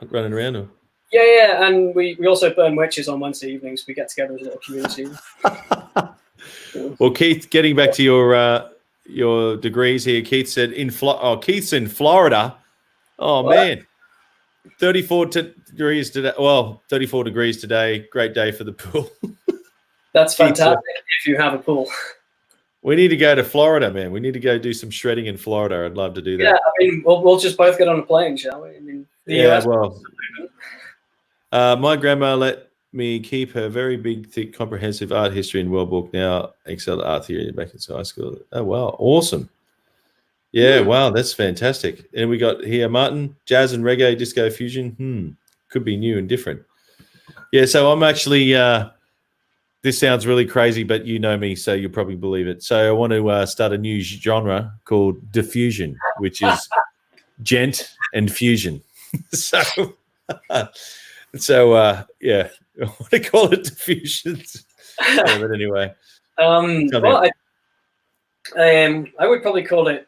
running around. Or? Yeah, and we also burn witches on Wednesday evenings. We get together as a little community. Well, Keith, getting back to your degrees here, Keith said Keith's in Florida. Oh what? Man, 34 degrees today. Well, 34 degrees today. Great day for the pool. That's fantastic if you have a pool. We need to go to Florida, man. We need to go do some shredding in Florida. I'd love to do that. Yeah, I mean, we'll just both get on a plane, shall we? I mean, US my grandma let me keep her very big, thick, comprehensive art history and world book. Now excel at art theory back in high school. Oh wow, awesome! Yeah, wow, that's fantastic. And we got here Martin, jazz and reggae, disco fusion. Could be new and different. Yeah, so I'm actually. This sounds really crazy, but you know me, so you'll probably believe it. So I want to start a new genre called diffusion, which is gent and fusion. So yeah, I want to call it diffusion. Yeah, but anyway. Well, I would probably call it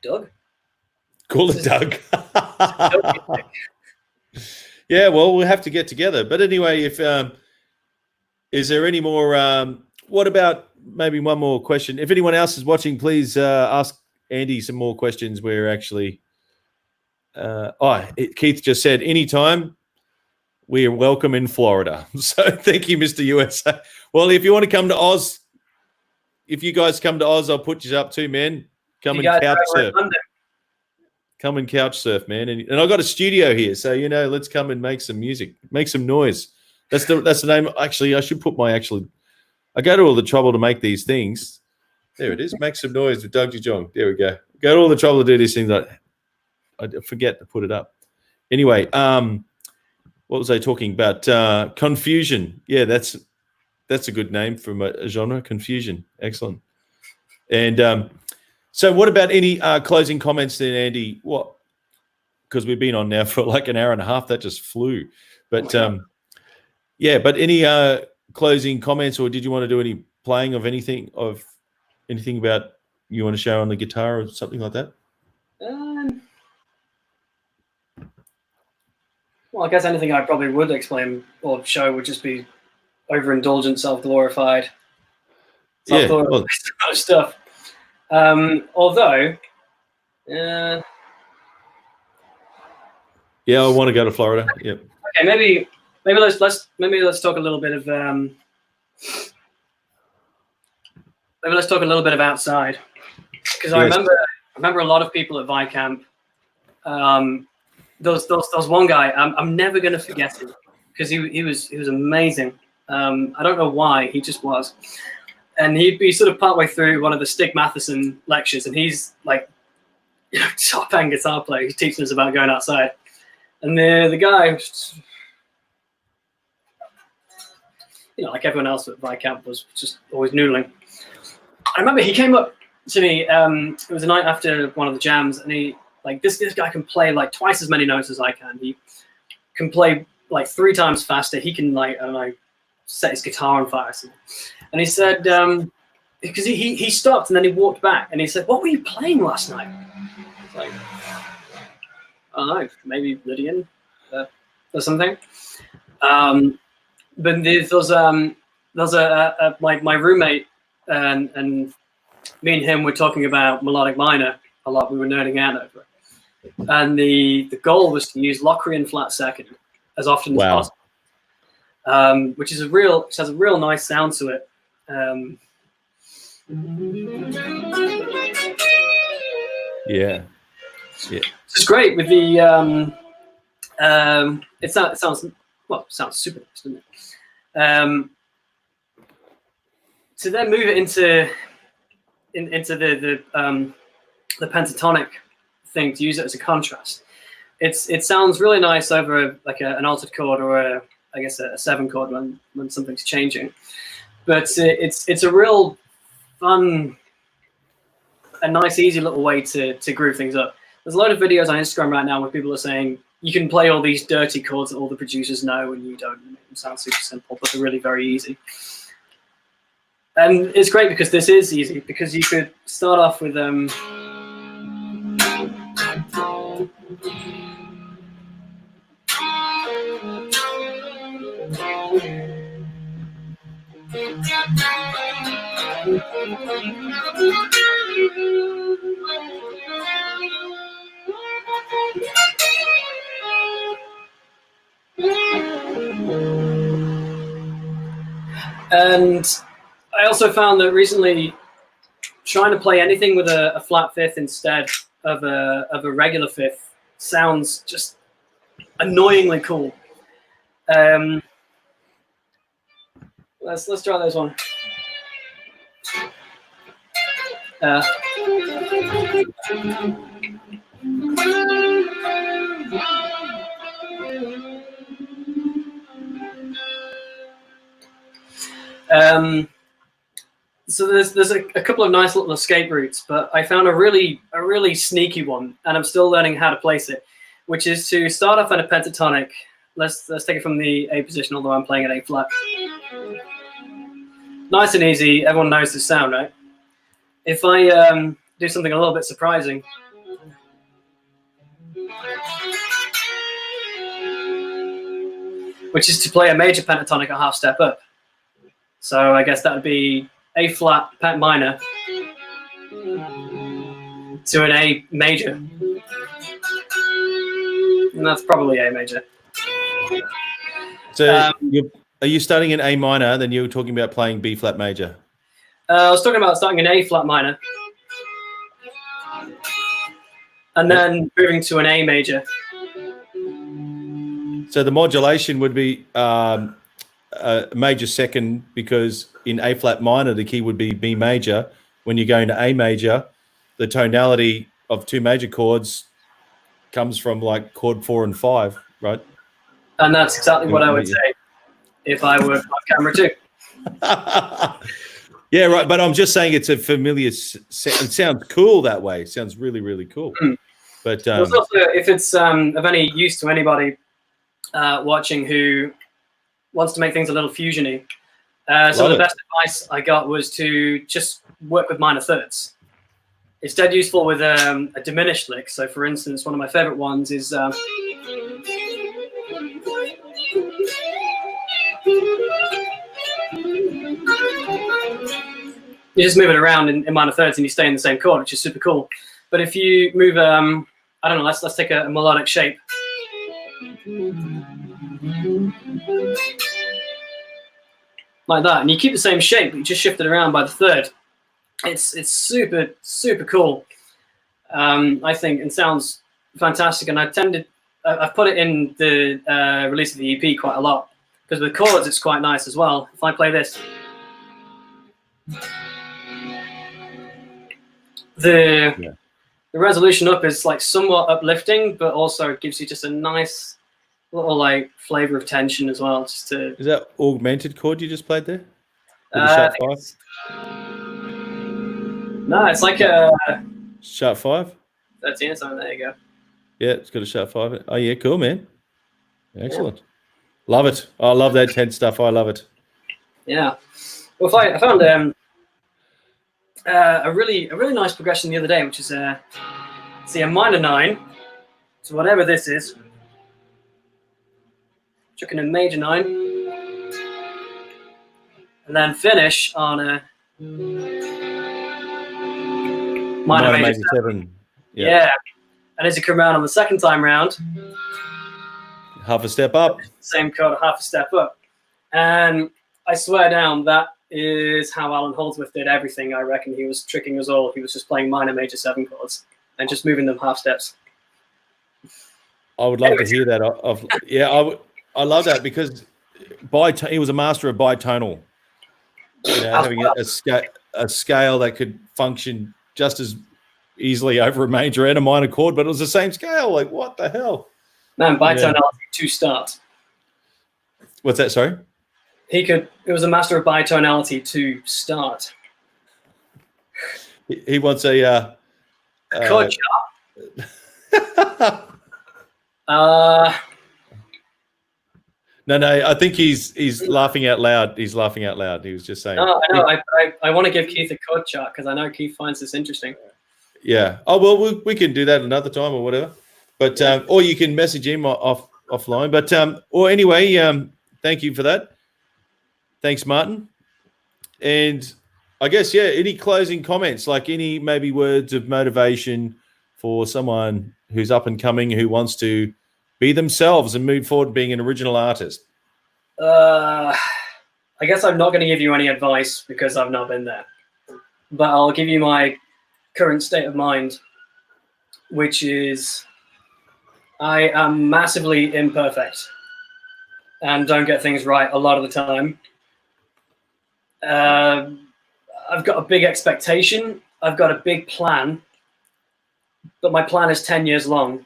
Doug. Call it Doug. Yeah, well, we'll have to get together. But anyway, if is there any more? What about maybe one more question? If anyone else is watching, please ask Andy some more questions. We're actually, Keith just said anytime. We are welcome in Florida. So thank you, Mr. USA. Well, if you want to come to Oz, if you guys come to Oz, I'll put you up too, man. Come and couch surf. Come and couch surf, man. And I got a studio here, so let's come and make some music, make some noise. That's the name. Actually, I should put I go to all the trouble to make these things. There it is. Make some noise with Doug Jong. There we go. go to all the trouble to do these things. I forget to put it up. Anyway, what was I talking about? Confusion. Yeah, that's a good name from a genre. Confusion. Excellent. And so what about any closing comments then, Andy? What? Because we've been on now for like an hour and a half. That just flew. But yeah, but any closing comments, or did you want to do any playing of anything about you want to show on the guitar or something like that? Well, I guess anything I probably would explain or show would just be overindulgent, self-glorified stuff. Although, yeah, I want to go to Florida. Yep. Okay, maybe let's talk a little bit of outside, because I remember a lot of people at Vicamp. There was one guy, I'm never going to forget him, because he was amazing. I don't know why, he just was. And he'd be sort of partway through one of the Stig Matheson lectures, and he's like, top end guitar player. He's teaching us about going outside, and the guy, like everyone else at Vicamp, was just always noodling. I remember he came up to me. It was the night after one of the jams, and he this guy can play like twice as many notes as I can. He can play like 3 times faster. He can set his guitar on fire. And he said, because he stopped and then he walked back and he said, "What were you playing last night?" It's like, I don't know, maybe Lydian or something. But there's my roommate and me and him were talking about melodic minor a lot. We were nerding out over it, and the goal was to use Locrian flat second as often as possible, which has a real nice sound to it. Yeah. It's great with the it sounds super nice, doesn't it? To then move it into the pentatonic thing, to use it as a contrast, it sounds really nice over an altered chord, or a 7 chord when something's changing. But it's a real fun, a nice, easy little way to groove things up. There's a lot of videos on Instagram right now where people are saying you can play all these dirty chords that all the producers know, and you don't make them sound super simple, but they're really very easy. And it's great because this is easy, because you could start off with and I also found that recently trying to play anything with a flat fifth instead of a regular fifth sounds just annoyingly cool. Let's try this one. So there's a couple of nice little escape routes, but I found a really sneaky one, and I'm still learning how to place it, which is to start off at a pentatonic. Let's take it from the A position, although I'm playing at A flat. Nice and easy. Everyone knows this sound, right? If I do something a little bit surprising, which is to play a major pentatonic a half step up. So I guess that would be A flat pent minor to an A major, and that's probably A major. So are you starting in A minor? Then you were talking about playing B flat major. I was talking about starting in A flat minor and then moving to an A major. So the modulation would be a major second, because in A flat minor the key would be B major. When you're going to A major, the tonality of two major chords comes from like chord 4 and 5, right? And that's exactly what I would say if I were on camera too. Yeah, right. But I'm just saying it's a familiar. It sounds cool that way. It sounds really, really cool. But also, if it's of any use to anybody watching who wants to make things a little fusiony, so the best advice I got was to just work with minor thirds. It's dead useful with a diminished lick. So, for instance, one of my favorite ones is. You just move it around in minor thirds and you stay in the same chord, which is super cool. But if you move, I don't know, let's take a melodic shape. Like that, and you keep the same shape, but you just shift it around by the third. It's super, super cool. I think it sounds fantastic, and I've put it in the release of the EP quite a lot, because with chords it's quite nice as well. If I play this. The resolution up is like somewhat uplifting, but also gives you just a nice little like flavor of tension as well. Is that augmented chord you just played there? With the sharp 5? No, it's like a sharp 5. 13 or something. There you go. Yeah, it's got a sharp 5. Oh yeah, cool, man. Excellent. Yeah. Love it. I love that tense stuff. I love it. Yeah. Well, I found a really nice progression the other day, which is a minor 9. So whatever this is, chucking a major 9, and then finish on a minor major 7. Yeah. And as you come around on the second time round, half a step up. Same chord, half a step up. And I swear down, that is how Alan Holdsworth did everything. I reckon he was tricking us all. He was just playing minor major 7 chords and just moving them half steps. I would love to hear that. I love that because he was a master of bitonal. Having a scale that could function just as easily over a major and a minor chord, but it was the same scale. Like, what the hell? Man, bitonality to start. What's that? Sorry? It was a master of bitonality to start. He wants a chord chart. No, I think he's laughing out loud. He's laughing out loud. He was just saying. No, I know. I want to give Keith a chord chart because I know Keith finds this interesting. Yeah. Oh well, we can do that another time or whatever. But or you can message him offline. But or anyway, thank you for that. Thanks, Martin. And I guess any closing comments, like any maybe words of motivation for someone who's up and coming who wants to be themselves and move forward being an original artist? I guess I'm not going to give you any advice because I've not been there. But I'll give you my current state of mind, which is I am massively imperfect and don't get things right a lot of the time. I've got a big expectation. I've got a big plan, but my plan is 10 years long.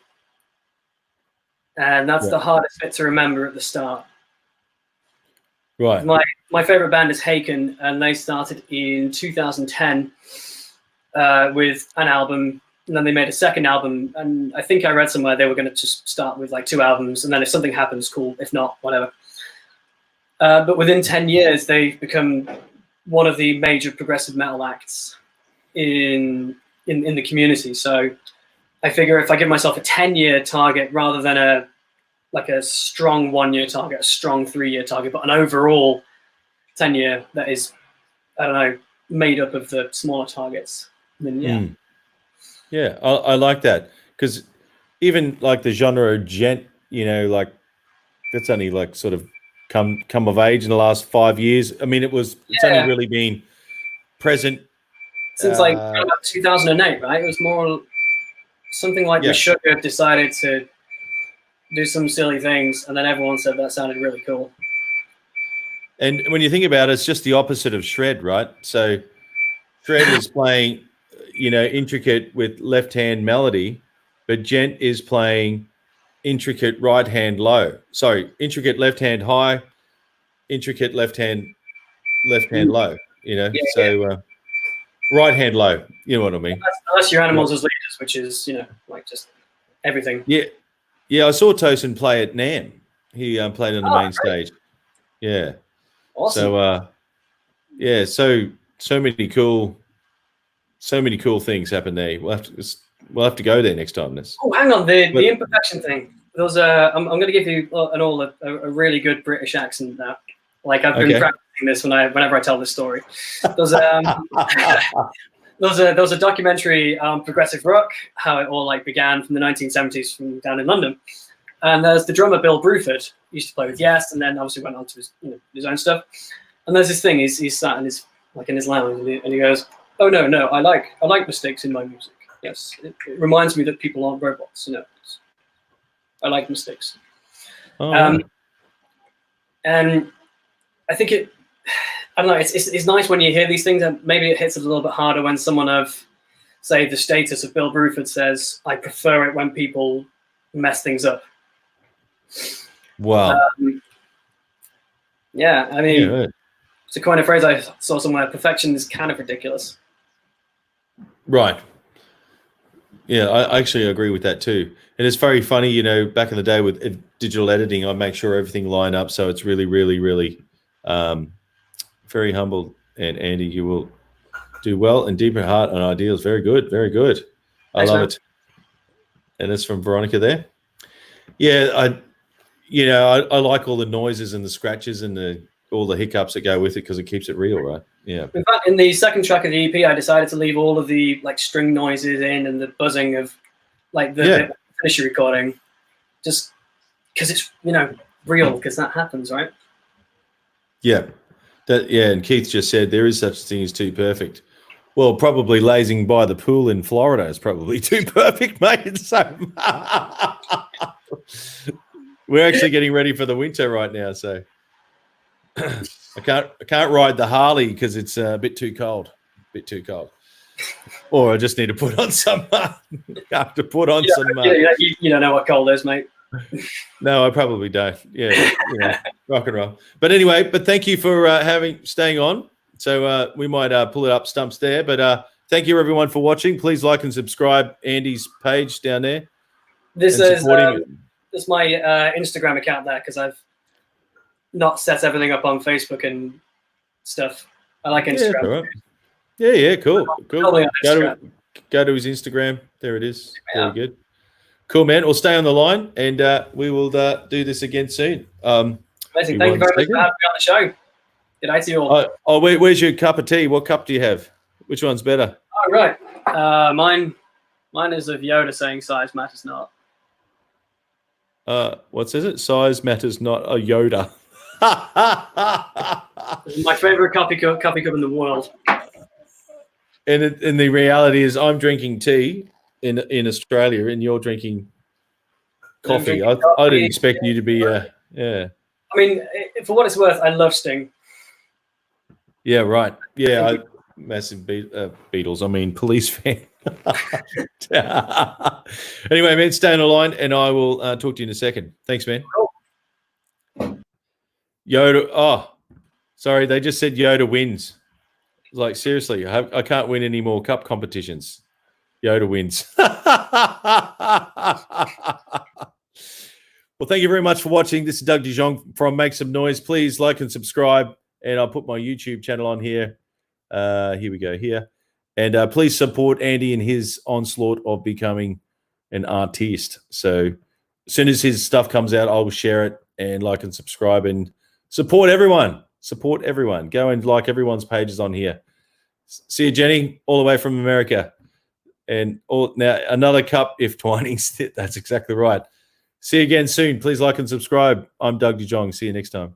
And that's the hardest bit to remember at the start. Right. My favorite band is Haken, and they started in 2010 with an album, and then they made a second album. And I think I read somewhere they were going to just start with like 2 albums, and then if something happens, cool. If not, whatever. But within 10 years, they've become one of the major progressive metal acts in the community. So I figure if I give myself a 10-year target rather than a strong 1-year target, a strong 3-year target, but an overall 10-year that is, I don't know, made up of the smaller targets, then Yeah, I like that because even like the genre of gent, like that's only like sort of come of age in the last 5 years. I mean, it's only really been present since like 2008, right? It was more something like Meshuggah decided to do some silly things, and then everyone said that sounded really cool. And when you think about it, it's just the opposite of shred, right? So shred is playing, intricate with left hand melody, but Gent is playing intricate right hand low. Sorry, intricate left hand high, intricate left hand low. Right hand low. You know what I mean? Unless your animals as leaders, which is like just everything. Yeah. I saw Tosin play at NAM. He played on the main stage. Yeah. Awesome. So so many cool things happen there. We'll have to go there next time. Oh, hang on, the imperfection thing. There's I'm going to give you a really good British accent now. Like I've been practicing this whenever I tell this story. There's a documentary, Progressive Rock, how it all began from the 1970s from down in London. And there's the drummer Bill Bruford, used to play with Yes, and then obviously went on to his own stuff. And there's this thing, he's sat in his lounge, and he goes, "Oh no, I like mistakes in my music. Yes, it reminds me that people aren't robots. I like mistakes." And I think I don't know. It's nice when you hear these things, and maybe it hits a little bit harder when someone of, say, the status of Bill Bruford says, "I prefer it when people mess things up." Wow. Yeah, I mean, it's a kind of phrase I saw somewhere. Perfection is kind of ridiculous. Right. Yeah, I actually agree with that too. And it's very funny, back in the day with digital editing, I make sure everything line up so it's really, really, really very humble. And Andy, you will do well and deep in heart and ideals. Very good, very good. I love it. And it's from Veronica there. Yeah, I like all the noises and the scratches and all the hiccups that go with it because it keeps it real, right? Yeah. In fact, in the second track of the EP, I decided to leave all of the string noises in and the buzzing of the finisher recording, just because it's real, because that happens, right? Yeah. And Keith just said there is such a thing as too perfect. Well, probably lazing by the pool in Florida is probably too perfect, mate. So we're actually getting ready for the winter right now, so I can't ride the Harley because it's a bit too cold. Or I just need to put on some. Have to put on some. You don't know what cold is, mate. No, I probably don't. Yeah, rock and roll. But anyway, thank you for staying on. So we might pull it up stumps there. But thank you everyone for watching. Please like and subscribe Andy's page down there. This is my Instagram account there because I've not set everything up on Facebook and stuff. I like Instagram. Yeah, right. Yeah, cool. Go to his Instagram. There it is. Very good. Cool, man. We'll stay on the line, and we will do this again soon. Amazing. Thank you very much for having me on the show. Good night to you all. Where's your cup of tea? What cup do you have? Which one's better? Oh, right. Mine is of Yoda saying size matters not. What says it? Size matters not. A Yoda. My favorite coffee cup in the world. And the reality is, I'm drinking tea in Australia, and you're drinking coffee. I didn't expect you to be. Yeah. I mean, for what it's worth, I love Sting. Yeah. Right. Yeah. Massive Beatles. I mean, Police fan. Anyway, man, stay on the line, and I will talk to you in a second. Thanks, man. Cool. Yoda. Oh, sorry. They just said Yoda wins. Like, seriously, I can't win any more cup competitions. Yoda wins. Well, thank you very much for watching. This is Doug Jong from Make Some Noise. Please like and subscribe, and I'll put my YouTube channel on here. Here we go, here. And please support Andy in his onslaught of becoming an artiste. So as soon as his stuff comes out, I'll share it, and like and subscribe and support everyone. Support everyone. Go and like everyone's pages on here. See you, Jenny, all the way from America. And now another cup if Twinings. That's exactly right. See you again soon. Please like and subscribe. I'm Doug Jong. See you next time.